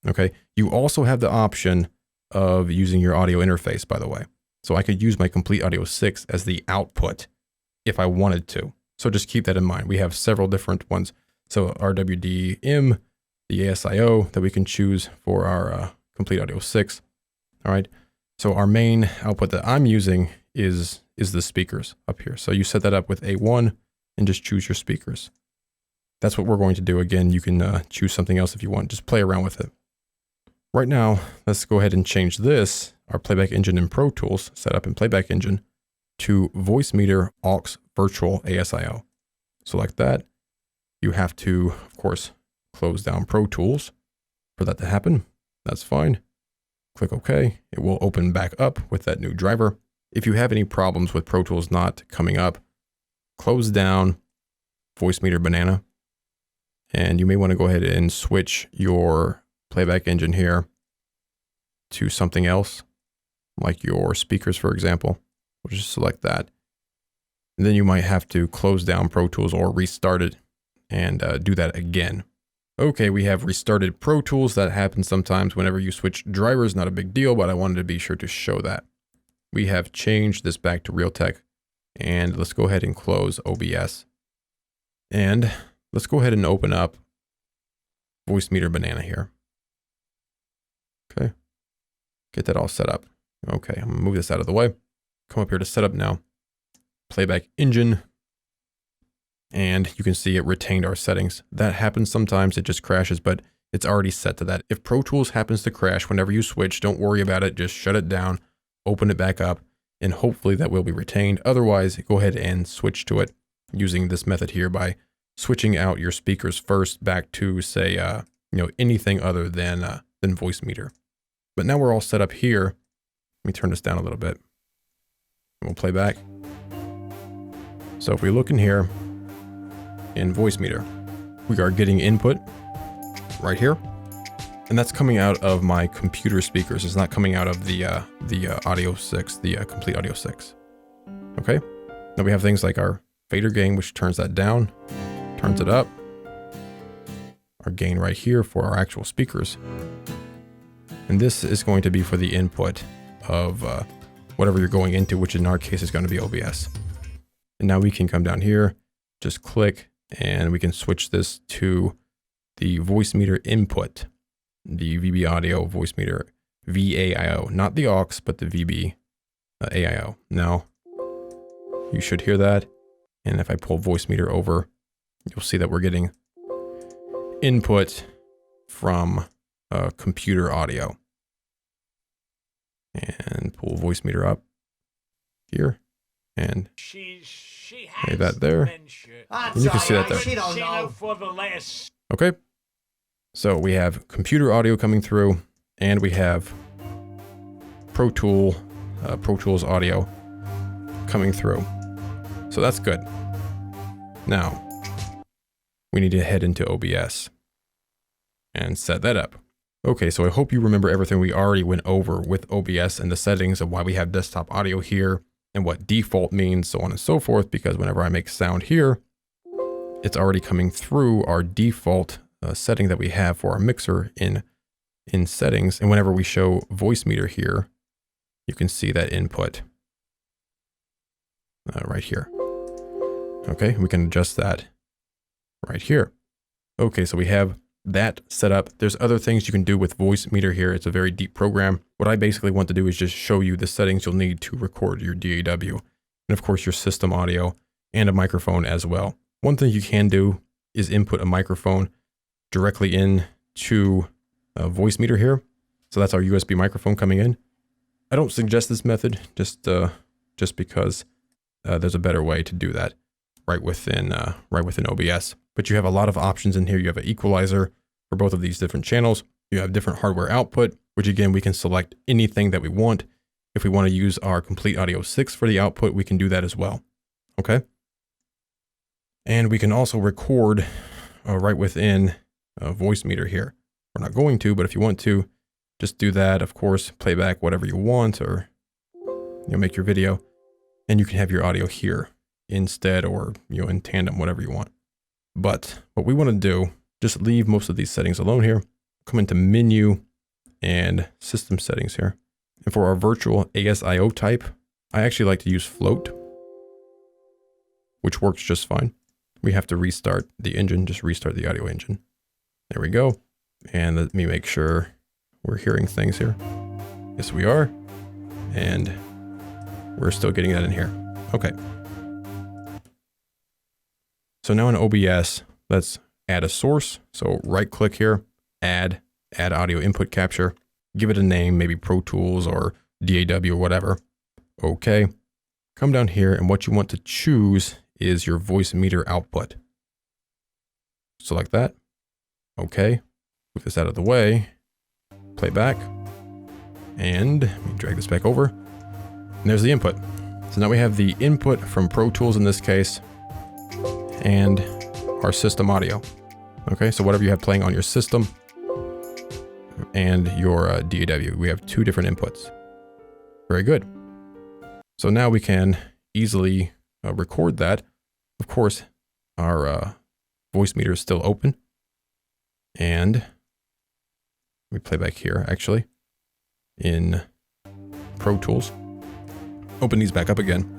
Okay. You also have the option of using your audio interface, by the way. So I could use my Complete Audio 6 as the output if I wanted to. So just keep that in mind. We have several different ones. So RWDM, the ASIO that we can choose for our Complete Audio 6. All right. So our main output that I'm using is the speakers up here. So you set that up with A1 and just choose your speakers. That's what we're going to do. Again, you can choose something else if you want. Just play around with it. Right now, let's go ahead and change this, our playback engine in Pro Tools, set up in playback engine, to Voicemeeter aux virtual ASIO. Select that. You have to, of course, close down Pro Tools for that to happen. That's fine. Click OK. It will open back up with that new driver. If you have any problems with Pro Tools not coming up, close down Voicemeeter Banana. And you may want to go ahead and switch your playback engine here to something else, like your speakers, for example. We'll just select that. And then you might have to close down Pro Tools or restart it and do that again. Okay, we have restarted Pro Tools. That happens sometimes whenever you switch drivers. Not a big deal, but I wanted to be sure to show that. We have changed this back to Realtek. And let's go ahead and close OBS. And let's go ahead and open up Voicemeeter Banana here. Okay. Get that all set up. Okay, I'm gonna move this out of the way. Come up here to setup now. Playback engine. And you can see it retained our settings. That happens sometimes, it just crashes, but it's already set to that. If Pro Tools happens to crash whenever you switch, don't worry about it. Just shut it down, open it back up, and hopefully that will be retained. Otherwise, go ahead and switch to it using this method here by switching out your speakers first back to, say, anything other than Voicemeeter. But now we're all set up here. Let me turn this down a little bit. And we'll play back. So if we look in here, in Voicemeeter, we are getting input right here. And that's coming out of my computer speakers. It's not coming out of the Audio 6, the Complete Audio 6. Okay. Now we have things like our fader gain, which turns that down, turns it up. Our gain right here for our actual speakers. And this is going to be for the input of whatever you're going into, which in our case is going to be OBS. And now we can come down here, just click, and we can switch this to the Voicemeeter input, the VB audio Voicemeeter VAIO, not the aux, but the VB AIO. Now you should hear that. And if I pull Voicemeeter over, you'll see that we're getting input from computer audio. And pull Voicemeeter up here and lay that there. And you can see that there. Okay. So we have computer audio coming through, and we have Pro Tools audio coming through. So that's good. Now we need to head into OBS and set that up. Okay, so I hope you remember everything we already went over with OBS and the settings of why we have desktop audio here and what default means, so on and so forth, because whenever I make sound here, it's already coming through our default setting that we have for our mixer in settings. And whenever we show Voicemeeter here, you can see that input right here. Okay, we can adjust that right here. Okay, so we have that set up. There's other things you can do with Voicemeeter here. It's a very deep program. What I basically want to do is just show you the settings you'll need to record your DAW. And of course your system audio and a microphone as well. One thing you can do is input a microphone directly into Voicemeeter here. So that's our USB microphone coming in. I don't suggest this method just because there's a better way to do that right within OBS. But you have a lot of options in here. You have an equalizer for both of these different channels. You have different hardware output, which again, we can select anything that we want. If we want to use our Complete Audio 6 for the output, we can do that as well. Okay. And we can also record right within Voicemeeter here. We're not going to, but if you want to, just do that. Of course, play back whatever you want, or make your video, and you can have your audio here instead, or in tandem, whatever you want. But what we want to do, just leave most of these settings alone here. Come into menu and system settings here. And for our virtual ASIO type, I actually like to use float, which works just fine. We have to restart the engine, just restart the audio engine. There we go. And let me make sure we're hearing things here. Yes, we are. And we're still getting that in here. Okay. So now in OBS, let's add a source. So right click here, add audio input capture, give it a name, maybe Pro Tools or DAW or whatever. Okay. Come down here, and what you want to choose is your Voicemeeter output. Select that. Okay. Move this out of the way. Play back. And let me drag this back over. And there's the input. So now we have the input from Pro Tools in this case, and our system audio. Okay, so whatever you have playing on your system and your DAW, we have two different inputs. Very good. So now we can easily record that. Of course, our Voicemeeter is still open. And we play back here, actually, in Pro Tools. Open these back up again.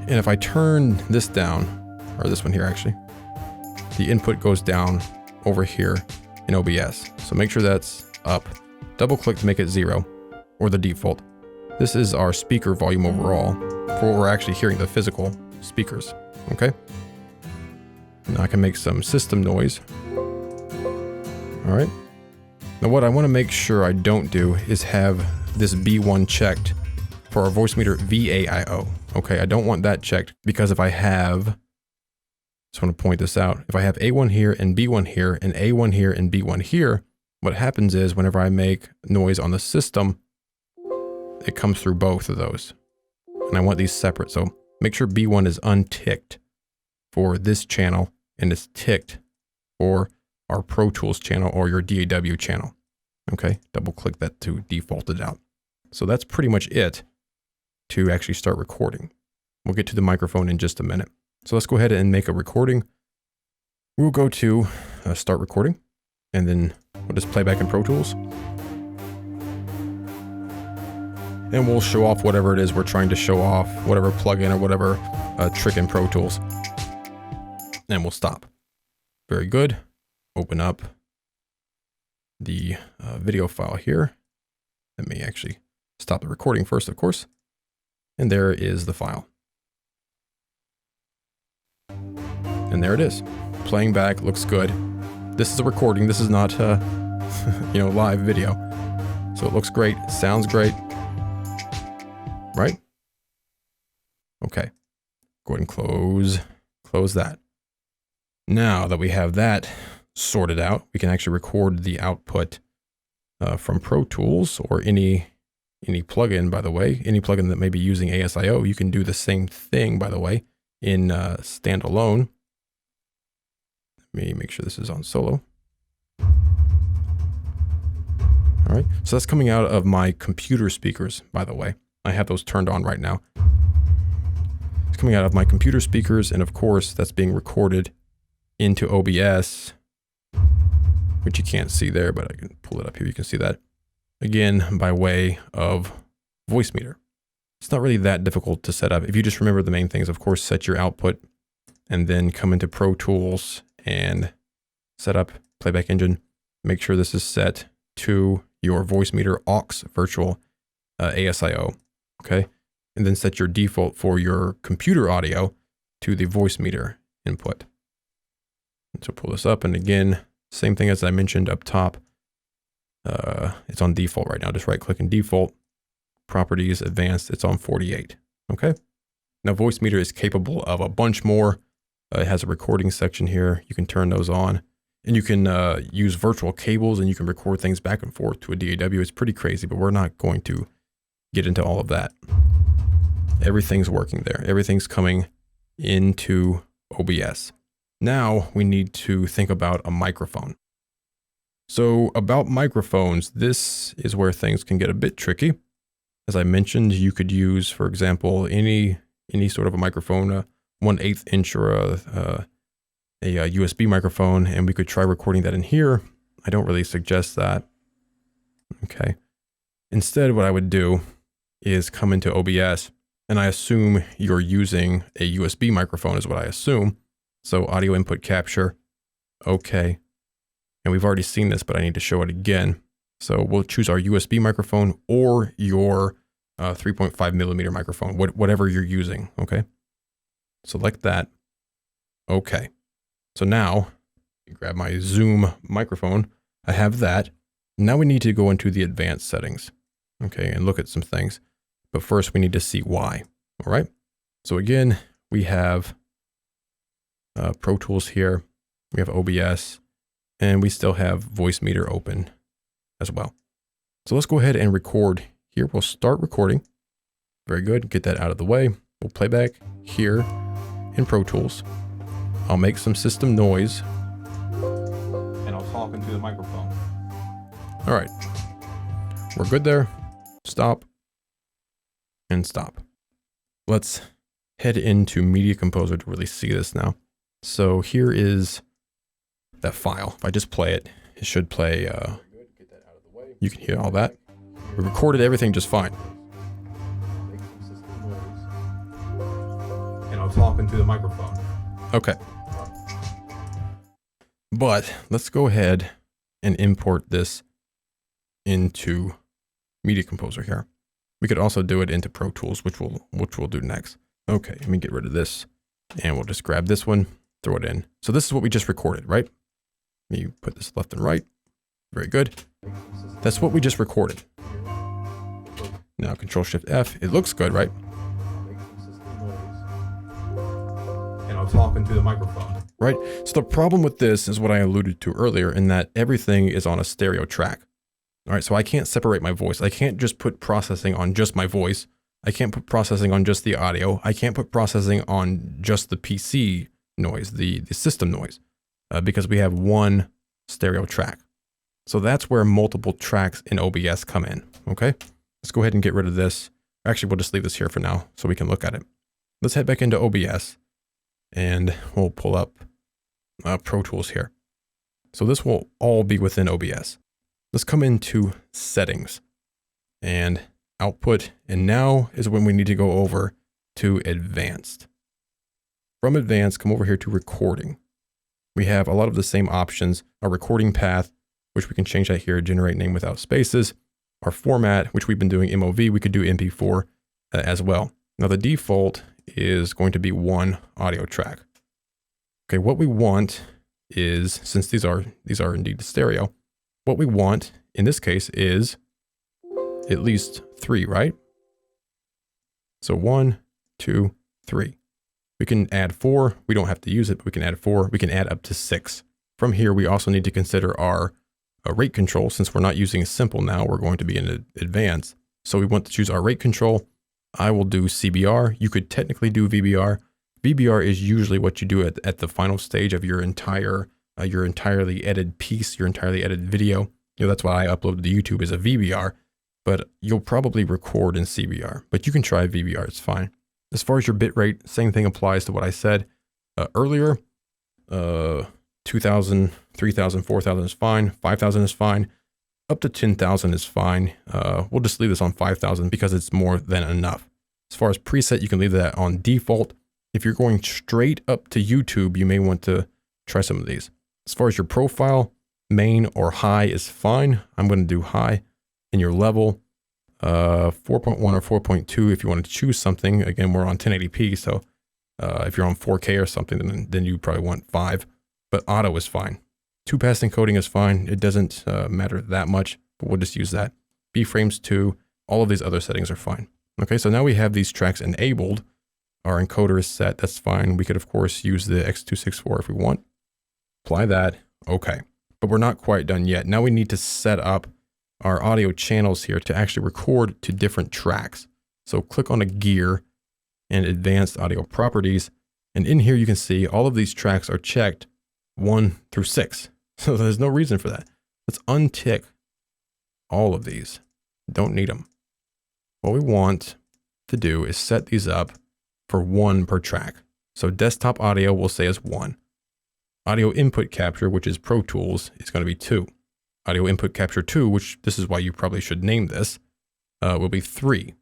And if I turn this down, or this one here actually, the input goes down over here in OBS. So make sure that's up. Double click to make it 0, or the default. This is our speaker volume overall for what we're actually hearing, the physical speakers. Okay. Now I can make some system noise. All right. Now what I want to make sure I don't do is have this B1 checked for our Voicemeeter VAIO. Okay, I don't want that checked because if I have, just want to point this out, if I have A1 here and B1 here and A1 here and B1 here, what happens is whenever I make noise on the system, it comes through both of those. And I want these separate. So make sure B1 is unticked for this channel and it's ticked for our Pro Tools channel or your DAW channel. Okay, double click that to default it out. So that's pretty much it to actually start recording. We'll get to the microphone in just a minute. So let's go ahead and make a recording. We'll go to start recording and then we'll just play back in Pro Tools. And we'll show off whatever it is we're trying to show off, whatever plugin or whatever trick in Pro Tools. And we'll stop. Very good. Open up the video file here. Let me actually stop the recording first, of course. And there is the file. And there it is. Playing back, looks good. This is a recording. This is not, you know, live video. So it looks great. Sounds great. Right? Okay. Go ahead and close that. Now that we have that sorted out, we can actually record the output from Pro Tools or any plugin, by the way. Any plugin that may be using ASIO, you can do the same thing, by the way, in standalone. Let me make sure this is on solo. All right, so that's coming out of my computer speakers, by the way. I have those turned on right now. It's coming out of my computer speakers, and of course, that's being recorded into OBS, which you can't see there, but I can pull it up here. You can see that again by way of Voicemeeter. It's not really that difficult to set up. If you just remember the main things, of course, set your output and then come into Pro Tools and set up playback engine. Make sure this is set to your Voicemeeter aux virtual ASIO. Okay. And then set your default for your computer audio to the Voicemeeter input. And so pull this up, and again, same thing as I mentioned up top. It's on default right now. Just right click and default. Properties, advanced, it's on 48. Okay. Now Voicemeeter is capable of a bunch more. It has a recording section here. You can turn those on, and you can use virtual cables, and you can record things back and forth to a DAW. It's pretty crazy, but we're not going to get into all of that. Everything's working there. Everything's coming into OBS. Now we need to think about a microphone. So about microphones, this is where things can get a bit tricky. As I mentioned, you could use, for example, any sort of a microphone, a 1/8 inch or a USB microphone, and we could try recording that in here. I don't really suggest that. Okay. Instead, what I would do is come into OBS, and I assume you're using a USB microphone is what I assume. So audio input capture, okay. And we've already seen this, but I need to show it again. So we'll choose our USB microphone or your 3.5 millimeter microphone, whatever you're using, okay? Select that, okay. So now, grab my Zoom microphone, I have that. Now we need to go into the advanced settings, okay, and look at some things. But first we need to see why, all right? So again, we have Pro Tools here, we have OBS, and we still have Voicemeeter open as well. So let's go ahead and record here. We'll start recording. Very good, get that out of the way. We'll play back here in Pro Tools. I'll make some system noise. And I'll talk into the microphone. All right, we're good there. Stop and stop. Let's head into Media Composer to really see this now. So here is that file. If I just play it, it should play, you can hear all that. We recorded everything just fine. And I'll talk into the microphone. Okay. But let's go ahead and import this into Media Composer here. We could also do it into Pro Tools, which we'll do next. Okay, let me get rid of this, and we'll just grab this one, throw it in. So this is what we just recorded, right? Let me put this left and right. Very good. That's what we just recorded. Now Control Shift F, it looks good, right? And I'm talking to the microphone. Right, so the problem with this is what I alluded to earlier, in that everything is on a stereo track. All right, so I can't separate my voice. I can't just put processing on just my voice. I can't put processing on just the audio. I can't put processing on just the PC noise, the system noise, because we have one stereo track. So that's where multiple tracks in OBS come in, okay? Let's go ahead and get rid of this. Actually, we'll just leave this here for now so we can look at it. Let's head back into OBS and we'll pull up Pro Tools here. So this will all be within OBS. Let's come into settings and output. And now is when we need to go over to advanced. From advanced, come over here to recording. We have a lot of the same options, our recording path, which we can change that here, generate name without spaces, our format, which we've been doing MOV, we could do MP4 as well. Now the default is going to be one audio track. Okay, what we want is, since these are indeed stereo, what we want in this case is at least 3, right? So 1, 2, 3. We can add 4. We don't have to use it, but we can add 4. We can add up to 6. From here, we also need to consider our rate control. Since we're not using simple now, we're going to be in advanced. So we want to choose our rate control. I will do CBR. You could technically do VBR. VBR is usually what you do at the final stage of your entirely edited piece, your entirely edited video. You know, that's why I upload to YouTube as a VBR, but you'll probably record in CBR, but you can try VBR, it's fine. As far as your bitrate, same thing applies to what I said earlier. 2,000, 3,000, 4,000 is fine. 5,000 is fine. Up to 10,000 is fine. We'll just leave this on 5,000 because it's more than enough. As far as preset, you can leave that on default. If you're going straight up to YouTube, you may want to try some of these. As far as your profile, main or high is fine. I'm going to do high. And your level, 4.1 or 4.2 if you want to choose something. Again, we're on 1080p, so if you're on 4K or something, then you probably want 5. But auto is fine. 2-pass encoding is fine. It doesn't matter that much, but we'll just use that. B-frames 2, all of these other settings are fine. Okay, so now we have these tracks enabled. Our encoder is set, that's fine. We could, of course, use the X264 if we want. Apply that, okay. But we're not quite done yet. Now we need to set up our audio channels here to actually record to different tracks. So click on a gear and advanced audio properties. And in here, you can see all of these tracks are checked 1 through 6. So there's no reason for that. Let's untick all of these. Don't need them. What we want to do is set these up for 1 per track. So desktop audio we'll say is 1. Audio input capture, which is Pro Tools, is going to be 2. Audio input capture 2, which this is why you probably should name this, will be 3.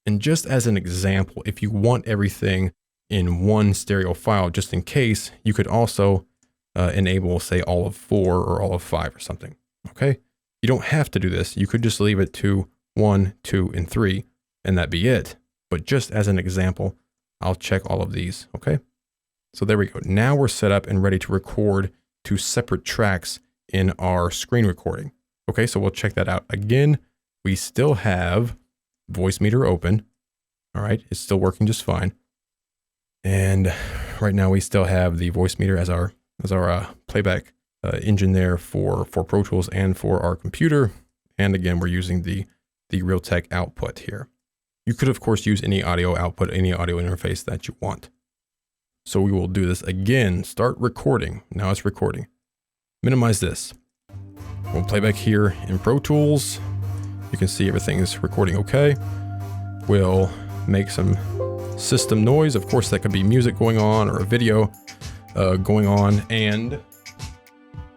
And just as an example, if you want everything in one stereo file, just in case, you could also enable, say, all of 4 or all of 5 or something. Okay? You don't have to do this. You could just leave it to 1, 2, and 3, and that'd be it. But just as an example, I'll check all of these. Okay? So there we go. Now we're set up and ready to record to separate tracks in our screen recording. Okay, so we'll check that out. Again, we still have Voicemeeter open. All right, it's still working just fine. And right now we still have the Voicemeeter as our playback engine there for Pro Tools and for our computer. And again, we're using the Realtek output here. You could, of course, use any audio output, any audio interface that you want. So we will do this again. Start recording. Now it's recording. Minimize this. We'll play back here in Pro Tools. You can see everything is recording okay. We'll make some system noise. Of course, that could be music going on or a video going on, and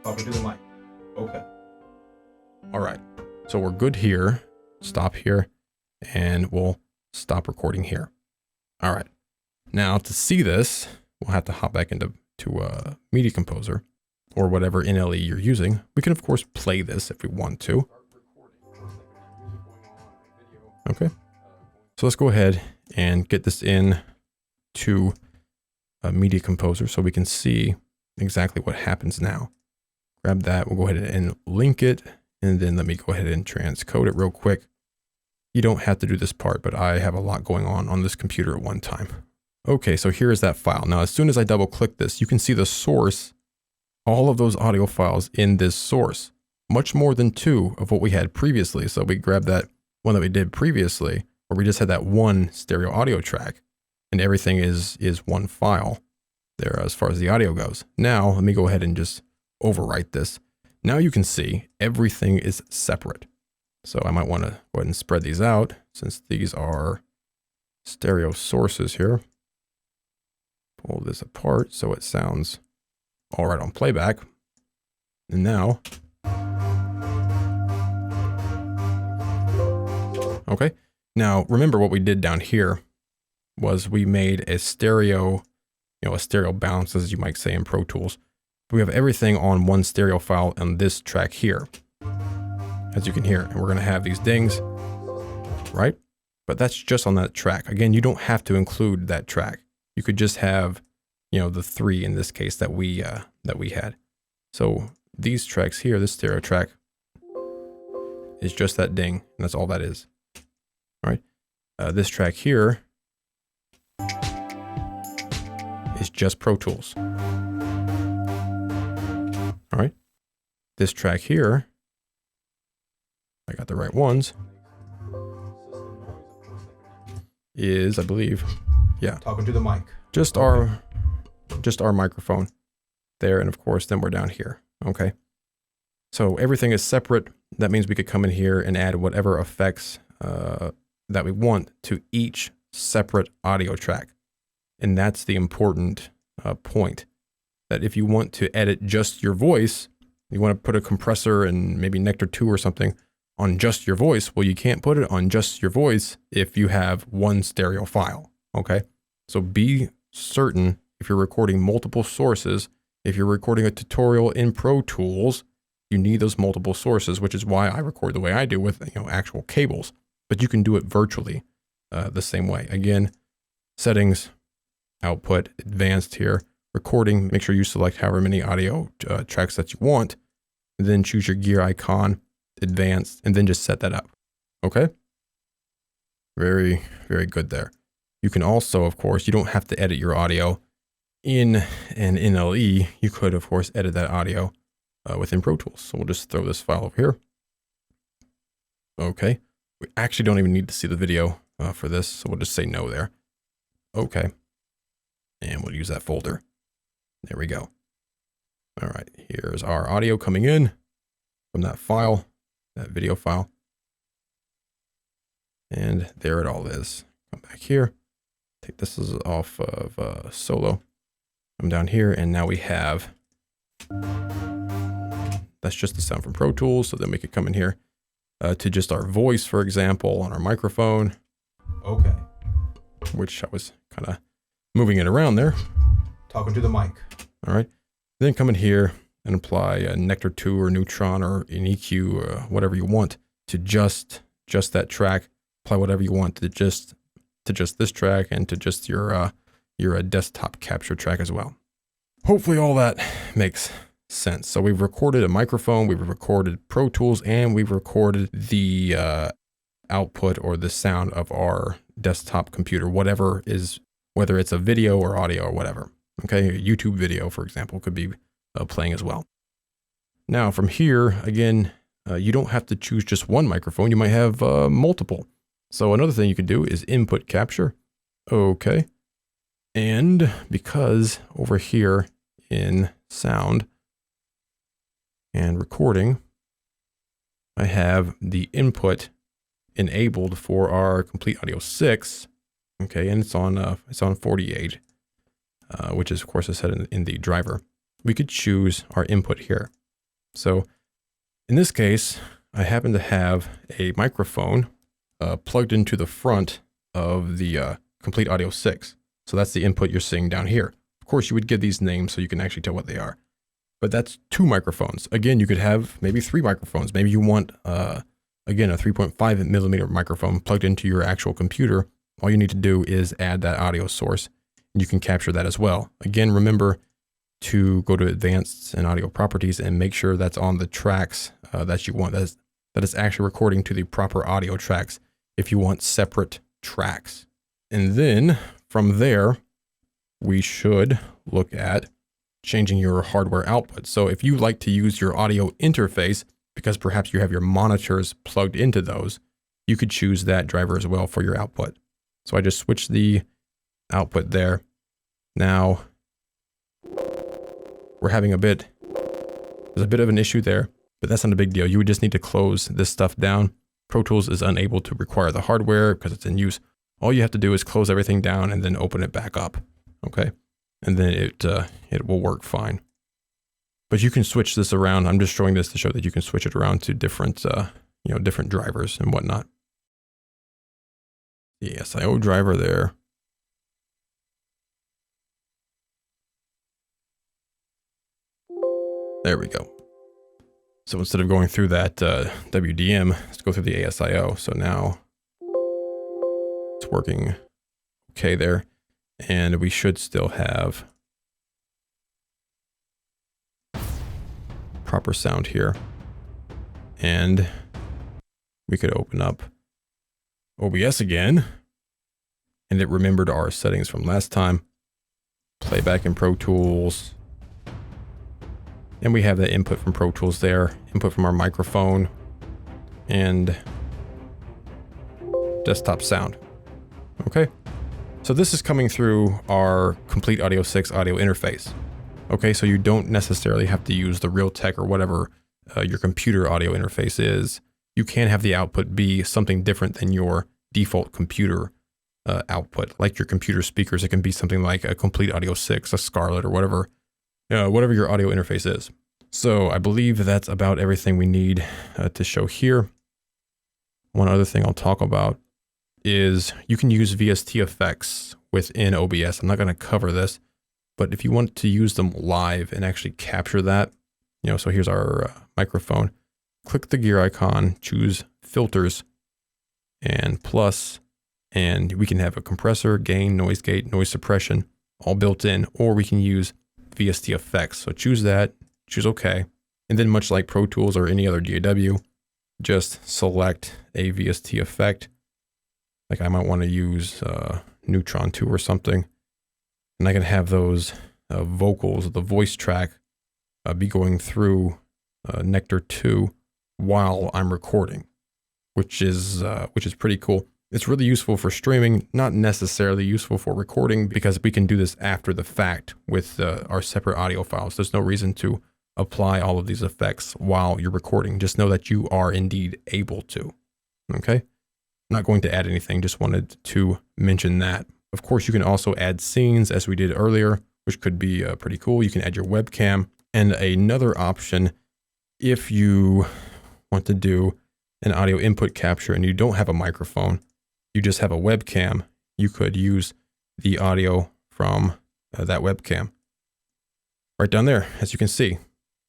pop it to the mic. Okay. All right. So we're good here. Stop here, and we'll stop recording here. All right. Now to see this, we'll have to hop back into Media Composer or whatever NLE you're using. We can, of course, play this if we want to. Okay. So let's go ahead and get this in to Media Composer so we can see exactly what happens now. Grab that. We'll go ahead and link it. And then let me go ahead and transcode it real quick. You don't have to do this part, but I have a lot going on this computer at one time. Okay, so here is that file. Now, as soon as I double click this, you can see the source, all of those audio files in this source, much more than 2 of what we had previously. So we grabbed that one that we did previously, where we just had that one stereo audio track, and everything is one file there as far as the audio goes. Now, let me go ahead and just overwrite this. Now you can see everything is separate. So I might want to go ahead and spread these out since these are stereo sources here. Pull this apart so it sounds all right on playback. And now, okay. Now remember what we did down here was we made a stereo, a stereo bounce, as you might say in Pro Tools. We have everything on one stereo file on this track here, as you can hear, and we're going to have these dings, right? But that's just on that track. Again, you don't have to include that track. You could just have, the 3 in this case that we had. So these tracks here, this stereo track is just that ding, and that's all that is. All right. This track here is just Pro Tools. All right. This track here, I got the right ones, is, I believe, yeah. Talking to the mic. Just our microphone there. And of course, then we're down here. Okay. So everything is separate. That means we could come in here and add whatever effects that we want to each separate audio track. And that's the important point, that if you want to edit just your voice, you want to put a compressor and maybe Nectar 2 or something on just your voice. Well, you can't put it on just your voice if you have one stereo file. Okay. So be certain if you're recording multiple sources, if you're recording a tutorial in Pro Tools, you need those multiple sources, which is why I record the way I do with, actual cables, but you can do it virtually the same way. Again, settings, output, advanced here, recording, make sure you select however many audio tracks that you want, and then choose your gear icon, advanced, and then just set that up. Okay. Very, very good there. You can also, of course, you don't have to edit your audio in an NLE. You could, of course, edit that audio within Pro Tools. So we'll just throw this file over here. Okay. We actually don't even need to see the video for this. So we'll just say no there. Okay. And we'll use that folder. There we go. All right. Here's our audio coming in from that file, that video file. And there it all is. Come back here. Take this off of solo. Come down here, and now we have, that's just the sound from Pro Tools. So then we could come in here to just our voice, for example, on our microphone. Okay. Which I was kind of moving it around there. Talking to the mic. All right. Then come in here and apply a Nectar 2 or Neutron or an EQ or whatever you want to just that track. Apply whatever you want to just this track and to just your desktop capture track as well. Hopefully all that makes sense. So we've recorded a microphone, we've recorded Pro Tools, and we've recorded the output or the sound of our desktop computer, whatever is, whether it's a video or audio or whatever. Okay, a YouTube video, for example, could be playing as well. Now from here, again, you don't have to choose just one microphone. You might have multiple. So another thing you can do is input capture. Okay. And because over here in sound and recording, I have the input enabled for our Complete Audio 6. Okay. And it's on 48, which is of course is set in the driver. We could choose our input here. So in this case, I happen to have a microphone plugged into the front of the Complete Audio 6. So that's the input you're seeing down here. Of course, you would give these names so you can actually tell what they are. But that's 2 microphones. Again, you could have maybe 3 microphones. Maybe you want, again, a 3.5 millimeter microphone plugged into your actual computer. All you need to do is add that audio source, and you can capture that as well. Again, remember to go to Advanced and Audio Properties and make sure that's on the tracks that you want. That is actually recording to the proper audio tracks. if you want separate tracks. And then from there, we should look at changing your hardware output. So if you like to use your audio interface, because perhaps you have your monitors plugged into those, you could choose that driver as well for your output. So I just switched the output there. Now we're having there's a bit of an issue there, but that's not a big deal. You would just need to close this stuff down. Pro Tools is unable to require the hardware because it's in use. All you have to do is close everything down and then open it back up. Okay. And then it will work fine. But you can switch this around. I'm just showing this to show that you can switch it around to different, different drivers and whatnot. The ASIO driver there. There we go. So instead of going through that WDM, let's go through the ASIO. So now it's working okay there. And we should still have proper sound here. And we could open up OBS again. And it remembered our settings from last time. Playback in Pro Tools. And we have the input from Pro Tools there. Input from our microphone. And desktop sound. Okay. So this is coming through our Complete Audio 6 audio interface. Okay, so you don't necessarily have to use the Realtek or whatever your computer audio interface is. You can have the output be something different than your default computer output. Like your computer speakers, it can be something like a Complete Audio 6, a Scarlett, or whatever your audio interface is. So I believe that's about everything we need to show here. One other thing I'll talk about is you can use VST effects within OBS. I'm not going to cover this, but if you want to use them live and actually capture that, so here's our microphone. Click the gear icon, choose filters and plus, and we can have a compressor, gain, noise gate, noise suppression, all built in, or we can use VST effects. So choose that, choose OK. And then much like Pro Tools or any other DAW, just select a VST effect. Like I might want to use Neutron 2 or something. And I can have those vocals, the voice track, be going through Nectar 2 while I'm recording, which is pretty cool. It's really useful for streaming, not necessarily useful for recording because we can do this after the fact with our separate audio files. There's no reason to apply all of these effects while you're recording. Just know that you are indeed able to. Okay? Not going to add anything, just wanted to mention that. Of course, you can also add scenes as we did earlier, which could be pretty cool. You can add your webcam. And another option, if you want to do an audio input capture and you don't have a microphone, you just have a webcam, you could use the audio from that webcam. Right down there, as you can see.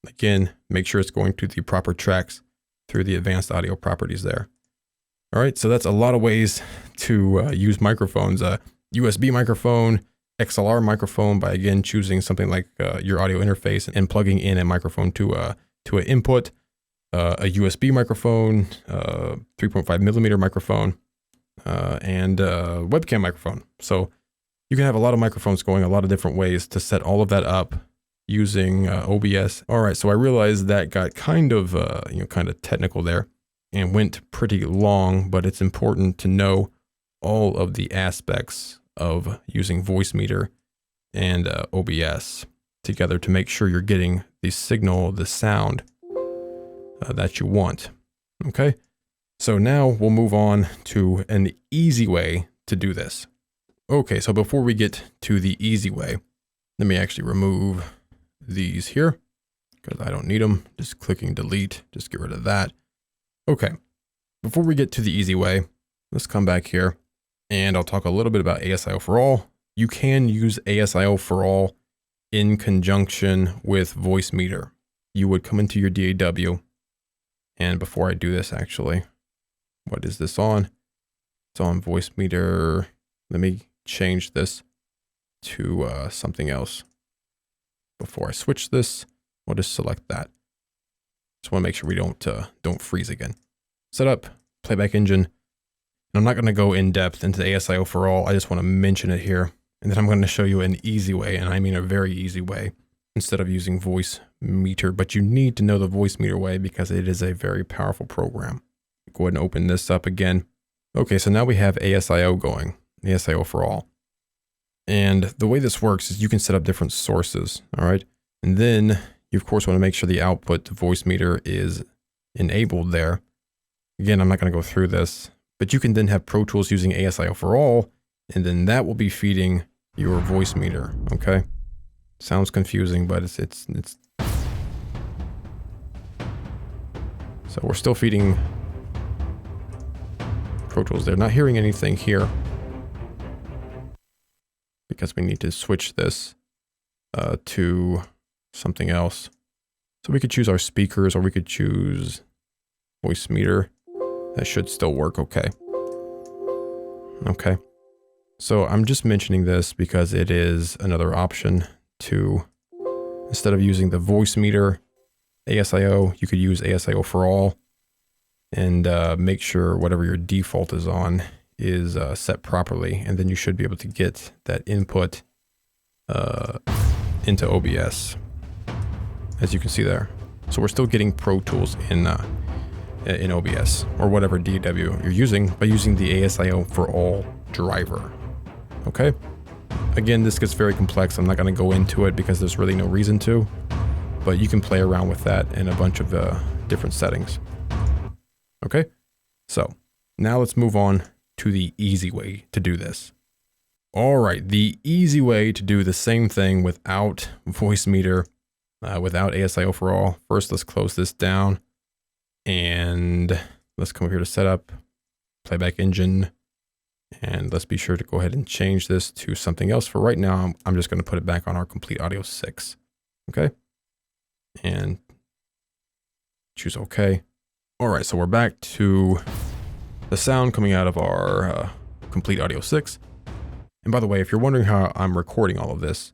Again, make sure it's going to the proper tracks through the advanced audio properties there. All right, so that's a lot of ways to use microphones. USB microphone, XLR microphone by again choosing something like your audio interface and plugging in a microphone to an input, a USB microphone, 3.5 millimeter microphone, and a webcam microphone. So you can have a lot of microphones going a lot of different ways to set all of that up using OBS. All right, so I realized that got kind of technical there and went pretty long, but it's important to know all of the aspects of using Voicemeeter and OBS together to make sure you're getting the signal, the sound that you want. Okay, so now we'll move on to an easy way to do this. Okay, so before we get to the easy way, let me actually remove these here because I don't need them. Just clicking delete, just get rid of that. Okay, before we get to the easy way, let's come back here and I'll talk a little bit about ASIO for All. You can use ASIO for All in conjunction with Voicemeeter. You would come into your DAW, and before I do this actually, what is this on? It's on Voicemeeter. Let me change this to something else. Before I switch this, we'll just select that. Just want to make sure we don't freeze again. Set up, playback engine. And I'm not going to go in depth into the ASIO for all. I just want to mention it here. And then I'm going to show you an easy way, and I mean a very easy way, instead of using Voicemeeter. But you need to know the Voicemeeter way because it is a very powerful program. Go ahead and open this up again. Okay, so now we have ASIO going, ASIO for all. And the way this works is you can set up different sources, all right? And then you, of course, want to make sure the output to Voicemeeter is enabled there. Again, I'm not going to go through this, but you can then have Pro Tools using ASIO for all, and then that will be feeding your Voicemeeter, okay? Sounds confusing, but it's so we're still feeding Pro Tools there. Not hearing anything here because we need to switch this to something else. So we could choose our speakers, or we could choose Voicemeeter. That should still work okay. Okay. So I'm just mentioning this because it is another option to, instead of using the Voicemeeter ASIO, you could use ASIO for all, and make sure whatever your default is on is set properly, and then you should be able to get that input into OBS, as you can see there. So we're still getting Pro Tools in OBS, or whatever DAW you're using, by using the ASIO for all driver. Okay? Again, this gets very complex. I'm not going to go into it because there's really no reason to, but you can play around with that in a bunch of different settings. Okay? So now let's move on to the easy way to do this. All right, the easy way to do the same thing without Voicemeeter, without ASIO for all. First, let's close this down, and let's come over here to setup, playback engine, and let's be sure to go ahead and change this to something else. For right now, I'm just going to put it back on our Complete Audio 6. Okay, and choose OK. All right, so we're back to the sound coming out of our Complete Audio 6. And by the way, if you're wondering how I'm recording all of this,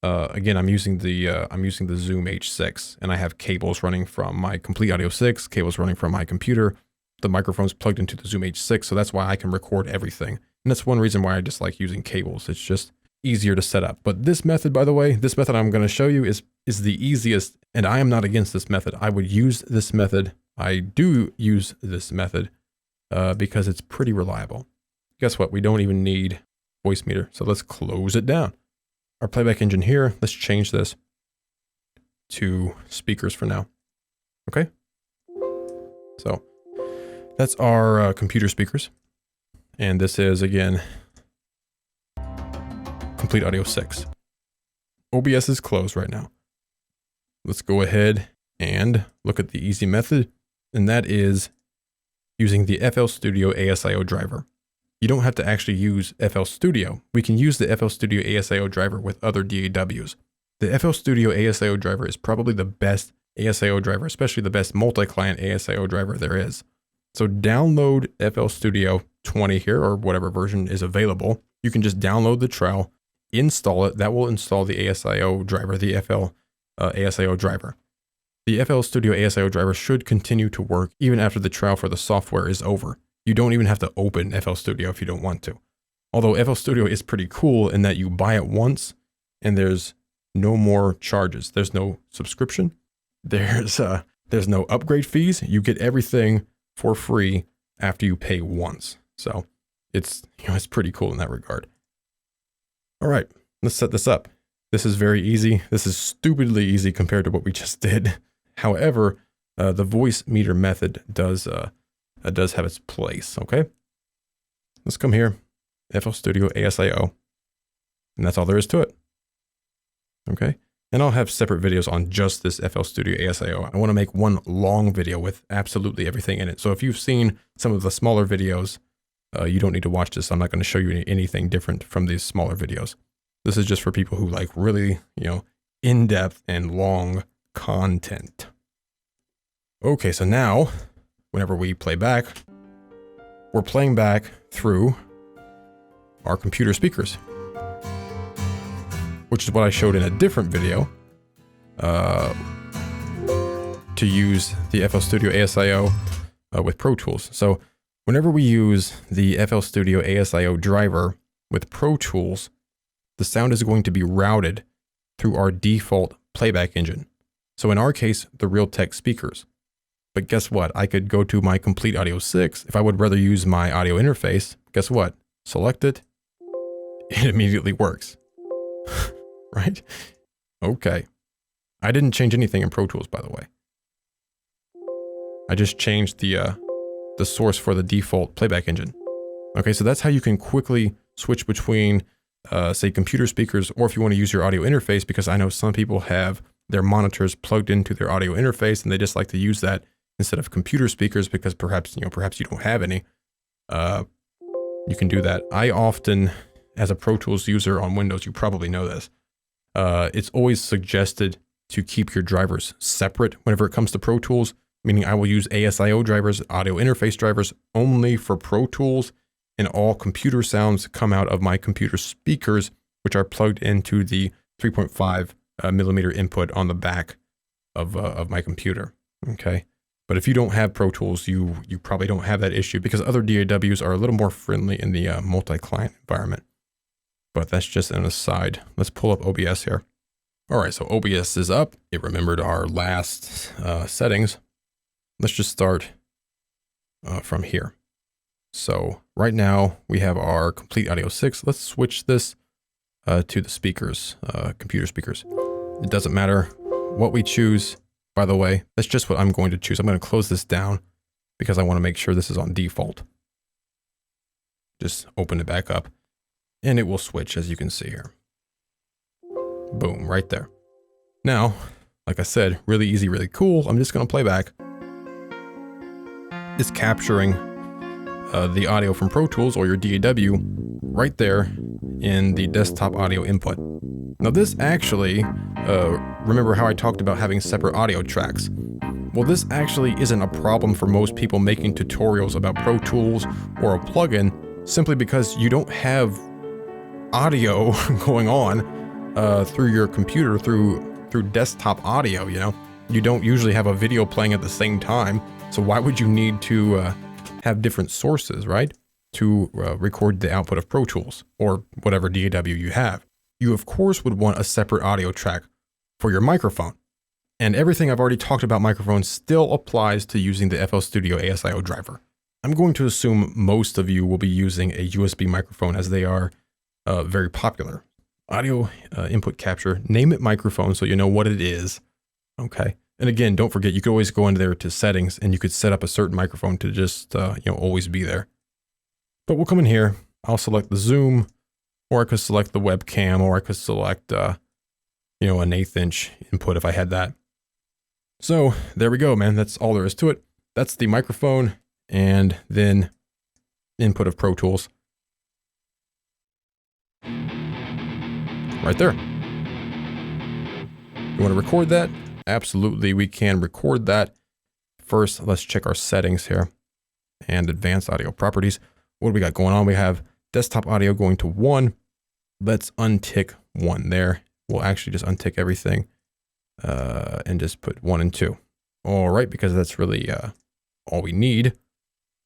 again, I'm using the Zoom H6, and I have cables running from my Complete Audio 6, cables running from my computer. The microphone's plugged into the Zoom H6, so that's why I can record everything. And that's one reason why I just like using cables. It's just easier to set up. But this method, by the way, this method I'm going to show you is the easiest, and I am not against this method. I would use this method. I do use this method because it's pretty reliable. Guess what? We don't even need Voicemeeter. So let's close it down. Our playback engine here, let's change this to speakers for now. Okay. So that's our computer speakers. And this is, again, Complete Audio 6. OBS is closed right now. Let's go ahead and look at the easy method. And that is using the FL Studio ASIO driver. You don't have to actually use FL Studio. We can use the FL Studio ASIO driver with other DAWs. The FL Studio ASIO driver is probably the best ASIO driver, especially the best multi-client ASIO driver there is. So download FL Studio 20 here, or whatever version is available. You can just download the trial, install it. That will install the ASIO driver, the FL ASIO driver. The FL Studio ASIO driver should continue to work even after the trial for the software is over. You don't even have to open FL Studio if you don't want to. Although FL Studio is pretty cool in that you buy it once and there's no more charges. There's no subscription. There's no upgrade fees. You get everything for free after you pay once. So it's pretty cool in that regard. All right, let's set this up. This is very easy. This is stupidly easy compared to what we just did. However, the Voicemeeter method does have its place, okay? Let's come here, FL Studio ASIO, and that's all there is to it, okay? And I'll have separate videos on just this FL Studio ASIO. I want to make one long video with absolutely everything in it. So if you've seen some of the smaller videos, you don't need to watch this. I'm not going to show you anything different from these smaller videos. This is just for people who like really, in-depth and long content. Okay, so now, whenever we play back, we're playing back through our computer speakers, which is what I showed in a different video to use the FL Studio ASIO with Pro Tools. So Whenever we use the FL Studio ASIO driver with Pro Tools, the sound is going to be routed through our default playback engine. So in our case, the Realtek speakers. But guess what? I could go to my Complete Audio 6. If I would rather use my audio interface, guess what? Select it. It immediately works. Right? Okay. I didn't change anything in Pro Tools, by the way. I just changed the source for the default playback engine. Okay, so that's how you can quickly switch between, say, computer speakers, or if you want to use your audio interface, because I know some people have their monitors plugged into their audio interface and they just like to use that instead of computer speakers because perhaps you don't have any. You can do that. I often, as a Pro Tools user on Windows, you probably know this. It's always suggested to keep your drivers separate whenever it comes to Pro Tools, meaning I will use ASIO drivers, audio interface drivers, only for Pro Tools, and all computer sounds come out of my computer speakers, which are plugged into the 3.5 millimeter input on the back of my computer. Okay. But if you don't have Pro Tools, you probably don't have that issue because other DAWs are a little more friendly in the multi-client environment. But that's just an aside. Let's pull up OBS here. All right, so OBS is up. It remembered our last settings. Let's just start from here. So right now we have our Complete Audio 6. Let's switch this to the speakers, computer speakers. It doesn't matter what we choose. By the way, that's just what I'm going to choose. I'm going to close this down because I want to make sure this is on default. Just open it back up and it will switch, as you can see here. Boom, right there. Now, like I said, really easy, really cool. I'm just going to play back. It's capturing the audio from Pro Tools or your DAW right there in the desktop audio input. Now this actually, remember how I talked about having separate audio tracks? Well, this actually isn't a problem for most people making tutorials about Pro Tools or a plugin, simply because you don't have audio going on through your computer, through desktop audio, you know? You don't usually have a video playing at the same time, so why would you need to have different sources, right? To record the output of Pro Tools or whatever DAW you have. You of course would want a separate audio track for your microphone. And everything I've already talked about microphones still applies to using the FL Studio ASIO driver. I'm going to assume most of you will be using a USB microphone as they are very popular. Audio input capture, name it microphone so you know what it is. Okay. And again, don't forget, you could always go into there to settings and you could set up a certain microphone to just, always be there. But we'll come in here. I'll select the zoom, or I could select the webcam, or I could select, an 1/8 inch input if I had that. So there we go, man. That's all there is to it. That's the microphone and then input of Pro Tools. Right there. You want to record that? Absolutely, we can record that. First, let's check our settings here and advanced audio properties. What do we got going on? We have desktop audio going to 1. Let's untick 1 there. We'll actually just untick everything and just put 1 and 2. All right, because that's really all we need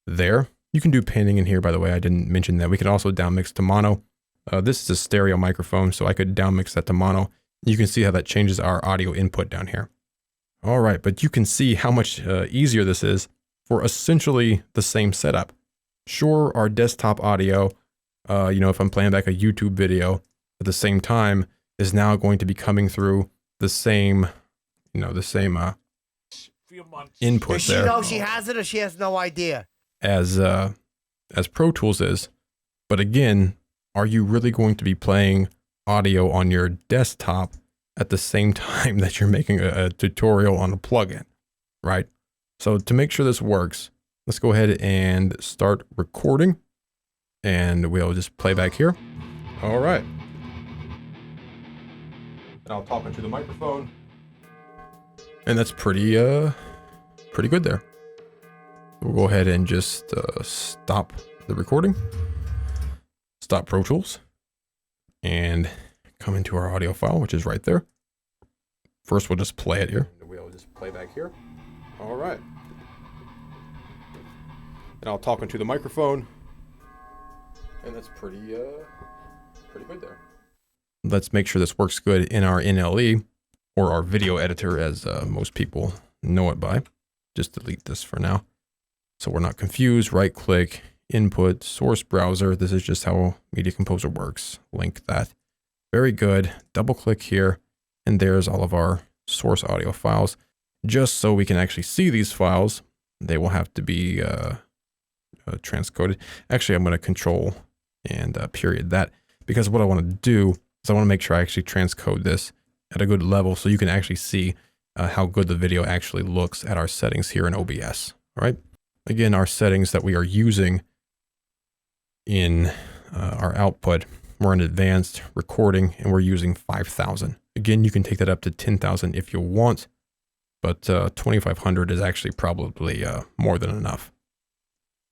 there. You can do panning in here, by the way. I didn't mention that. We can also downmix to mono. This is a stereo microphone, so I could downmix that to mono. You can see how that changes our audio input down here. All right, but you can see how much easier this is for essentially the same setup. Sure, our desktop audio, if I'm playing back a YouTube video at the same time, is now going to be coming through the same, input Does she there. know she has it or she has no idea? As Pro Tools is. But again, are you really going to be playing audio on your desktop at the same time that you're making a tutorial on a plugin, right? So to make sure this works, let's go ahead and start recording and we'll just play back here. All right. I'll talk into the microphone. And that's pretty good there. We'll go ahead and just stop the recording, stop Pro Tools, and come into our audio file, which is right there. First, we'll just play it here. We'll just play back here. All right. and I'll talk into the microphone. And that's pretty good there. Let's make sure this works good in our NLE, or our video editor, as most people know it by. Just delete this for now, so we're not confused. Right click, input, source browser. This is just how Media Composer works. Link that. Very good. Double click here, and there's all of our source audio files. Just so we can actually see these files, they will have to be transcoded. Actually, I'm going to control and period that, because what I want to do is I want to make sure I actually transcode this at a good level so you can actually see how good the video actually looks at our settings here in OBS. All right. Again, our settings that we are using in our output, we're in advanced recording and we're using 5,000. Again, you can take that up to 10,000 if you want, but 2,500 is actually probably more than enough.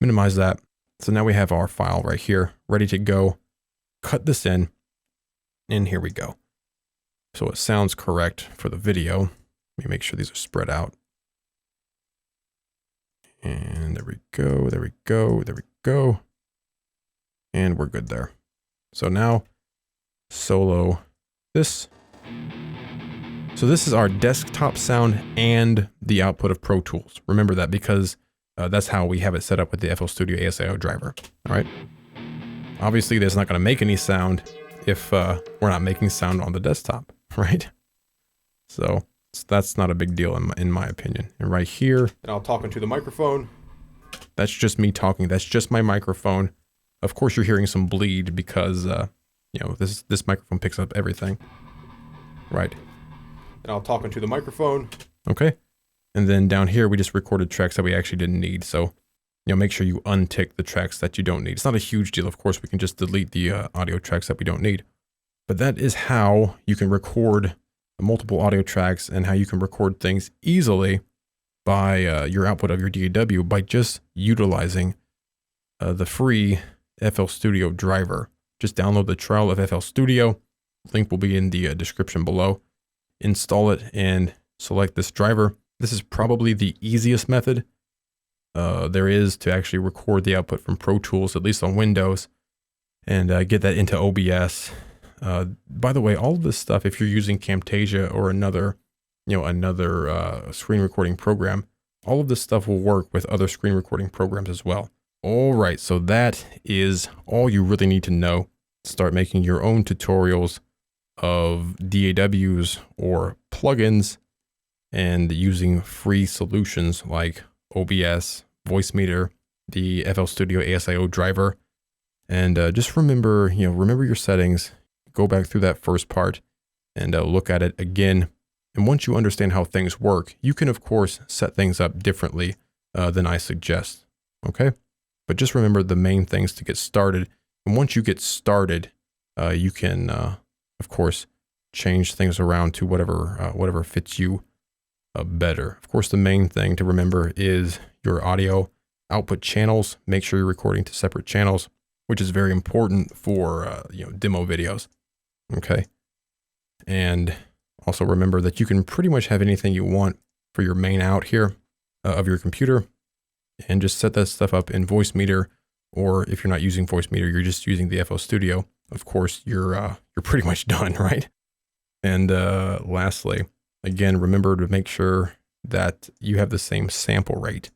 Minimize that. So now we have our file right here, ready to go. Cut this in, and here we go. So it sounds correct for the video. Let me make sure these are spread out. And there we go, there we go, there we go. And we're good there. So now, solo this. So this is our desktop sound and the output of Pro Tools. Remember that, because that's how we have it set up with the FL Studio ASIO driver. All right. Obviously, there's not going to make any sound if we're not making sound on the desktop, right? So that's not a big deal in my opinion. And right here, and I'll talk into the microphone. That's just me talking. That's just my microphone. Of course, you're hearing some bleed because you know, this microphone picks up everything, right? And I'll talk into the microphone. Okay. And then down here, we just recorded tracks that we actually didn't need. So, you know, make sure you untick the tracks that you don't need. It's not a huge deal. Of course, we can just delete the audio tracks that we don't need. But that is how you can record multiple audio tracks and how you can record things easily by your output of your DAW by just utilizing the free FL Studio driver. Just download the trial of FL Studio. Link will be in the description below. Install it and select this driver. This is probably the easiest method there is to actually record the output from Pro Tools, at least on Windows, and get that into OBS. By the way, all of this stuff, if you're using Camtasia or another screen recording program, all of this stuff will work with other screen recording programs as well. All right, so that is all you really need to know. Start making your own tutorials of DAWs or plugins, and using free solutions like OBS, Voicemeeter, the FL Studio ASIO driver. And just remember your settings, go back through that first part and look at it again. And once you understand how things work, you can, of course, set things up differently than I suggest. Okay? But just remember the main things to get started. And once you get started, you can, of course, change things around to whatever fits you better. Of course, the main thing to remember is your audio output channels. Make sure you're recording to separate channels, which is very important for demo videos. Okay, and also remember that you can pretty much have anything you want for your main out here of your computer, and just set that stuff up in Voicemeeter, or if you're not using Voicemeeter, you're just using the FL Studio. Of course, you're pretty much done, right? And lastly, again, remember to make sure that you have the same sample rate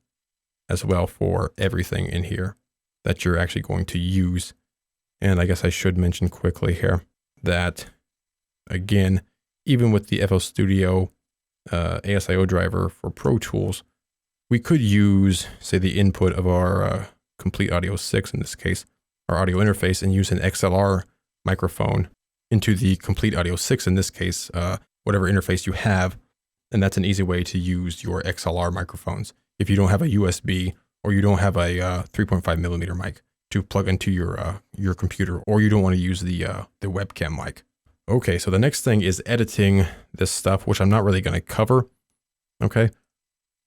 as well for everything in here that you're actually going to use. And I guess I should mention quickly here that, again, even with the FL Studio ASIO driver for Pro Tools, we could use, say, the input of our Complete Audio 6, in this case, our audio interface, and use an XLR microphone into the Complete Audio 6, in this case, whatever interface you have. And that's an easy way to use your XLR microphones if you don't have a USB or you don't have a 3.5 millimeter mic to plug into your computer, or you don't want to use the webcam mic. Okay, so the next thing is editing this stuff, which I'm not really going to cover. Okay,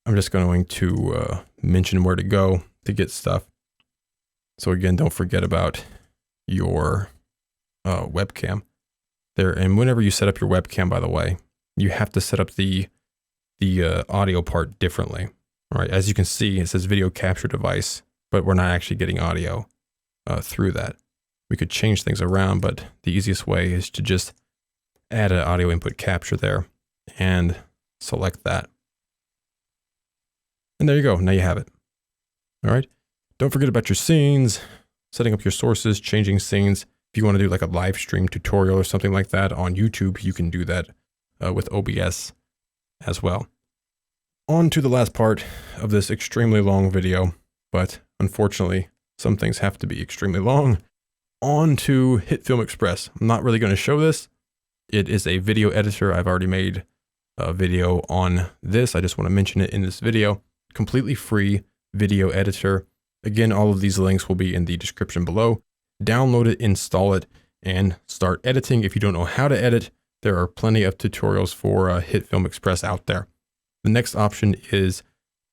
I'm just going to mention where to go to get stuff. So again, don't forget about your webcam there. And whenever you set up your webcam, by the way, you have to set up the audio part differently. All right, as you can see, it says video capture device but we're not actually getting audio through that. We could change things around, but the easiest way is to just add an audio input capture there and select that. And there you go. Now you have it. All right. Don't forget about your scenes, setting up your sources, changing scenes. If you want to do like a live stream tutorial or something like that on YouTube, you can do that with OBS as well. On to the last part of this extremely long video, but unfortunately, some things have to be extremely long. On to Hitfilm Express. I'm not really going to show this. It is a video editor. I've already made a video on this. I just want to mention it in this video. Completely free video editor. Again, all of these links will be in the description below. Download it, install it, and start editing. If you don't know how to edit, there are plenty of tutorials for Hitfilm Express out there. The next option is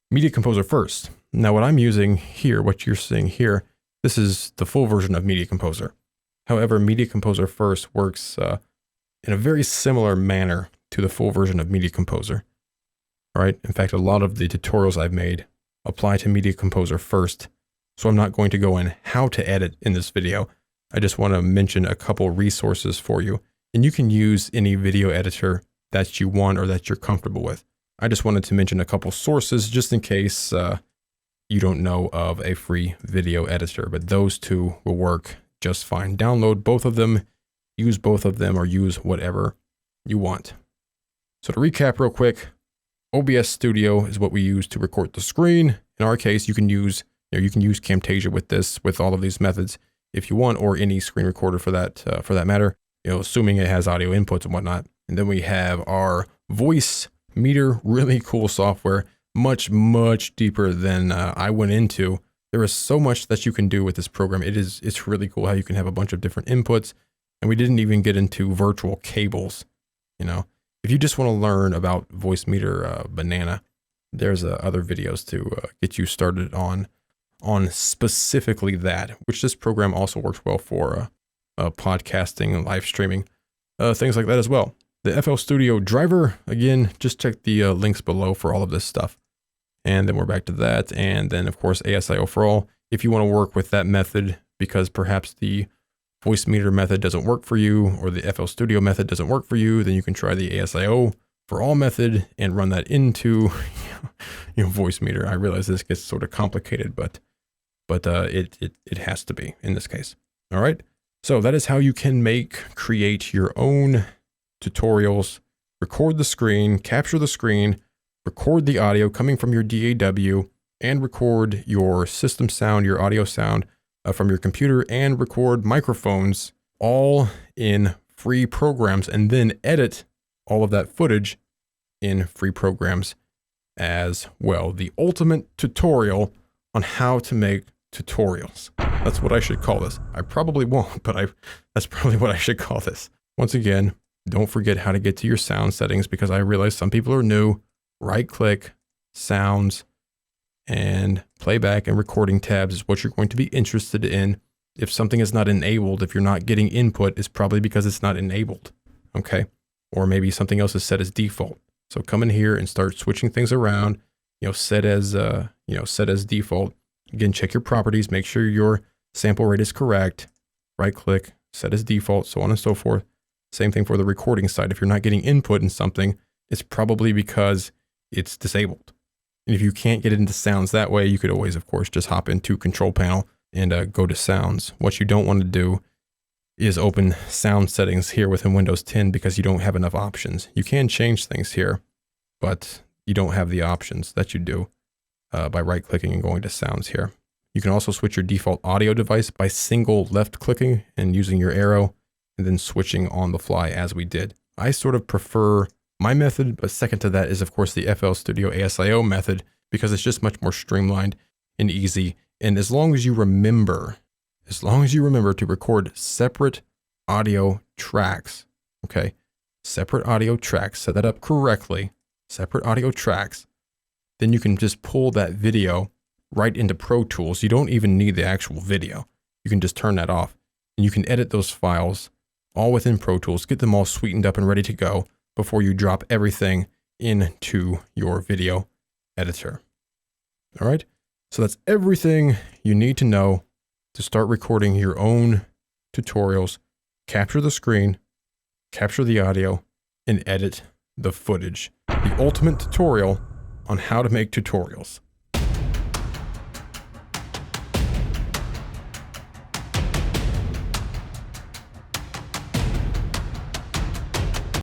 Media Composer First. Now what I'm using here, what you're seeing here, this is the full version of Media Composer. However, Media Composer First works in a very similar manner to the full version of Media Composer. All right. In fact, a lot of the tutorials I've made apply to Media Composer First. So I'm not going to go in how to edit in this video. I just want to mention a couple resources for you. And you can use any video editor that you want or that you're comfortable with. I just wanted to mention a couple sources just in case you don't know of a free video editor, but those two will work just fine. Download both of them, use both of them, or use whatever you want. So to recap real quick, OBS Studio is what we use to record the screen. In our case, you can use Camtasia with this, with all of these methods if you want, or any screen recorder for that matter, assuming it has audio inputs and whatnot. And then we have our Voicemeeter, really cool software, much deeper than I went into. There is so much that you can do with this program. It's really cool how you can have a bunch of different inputs, and we didn't even get into virtual cables. If you just want to learn about Voicemeeter Banana, there's other videos to get you started on specifically that, which this program also works well for podcasting and live streaming, things like that as well. The FL Studio driver, again, just check the links below for all of this stuff. And then we're back to that. And then, of course, ASIO for all. If you want to work with that method because perhaps the Voicemeeter method doesn't work for you or the FL Studio method doesn't work for you, then you can try the ASIO for all method and run that into Voicemeeter. I realize this gets sort of complicated, but it has to be in this case. All right. So that is how you can create your own tutorials, record the screen, capture the screen, record the audio coming from your DAW, and record your system sound, your audio sound from your computer, and record microphones all in free programs, and then edit all of that footage in free programs as well. The ultimate tutorial on how to make tutorials. That's what I should call this. I probably won't, but that's probably what I should call this. Once again, don't forget how to get to your sound settings, because I realize some people are new. Right click, sounds, and playback and recording tabs is what you're going to be interested in. If something is not enabled, if you're not getting input, it's probably because it's not enabled. Okay. Or maybe something else is set as default. So come in here and start switching things around, set as default. Again, check your properties, make sure your sample rate is correct. Right click, set as default, so on and so forth. Same thing for the recording side. If you're not getting input in something, it's probably because it's disabled. And if you can't get into sounds that way, you could always, of course, just hop into control panel and go to sounds. What you don't want to do is open sound settings here within Windows 10 because you don't have enough options. You can change things here, but you don't have the options that you do by right-clicking and going to sounds here. You can also switch your default audio device by single left-clicking and using your arrow and then switching on the fly as we did. I sort of prefer my method, but second to that is, of course, the FL Studio ASIO method because it's just much more streamlined and easy. And as long as you remember to record separate audio tracks, okay? Separate audio tracks, set that up correctly, separate audio tracks, then you can just pull that video right into Pro Tools. You don't even need the actual video. You can just turn that off and you can edit those files all within Pro Tools, get them all sweetened up and ready to go before you drop everything into your video editor. All right. So that's everything you need to know to start recording your own tutorials, capture the screen, capture the audio, and edit the footage. The ultimate tutorial on how to make tutorials.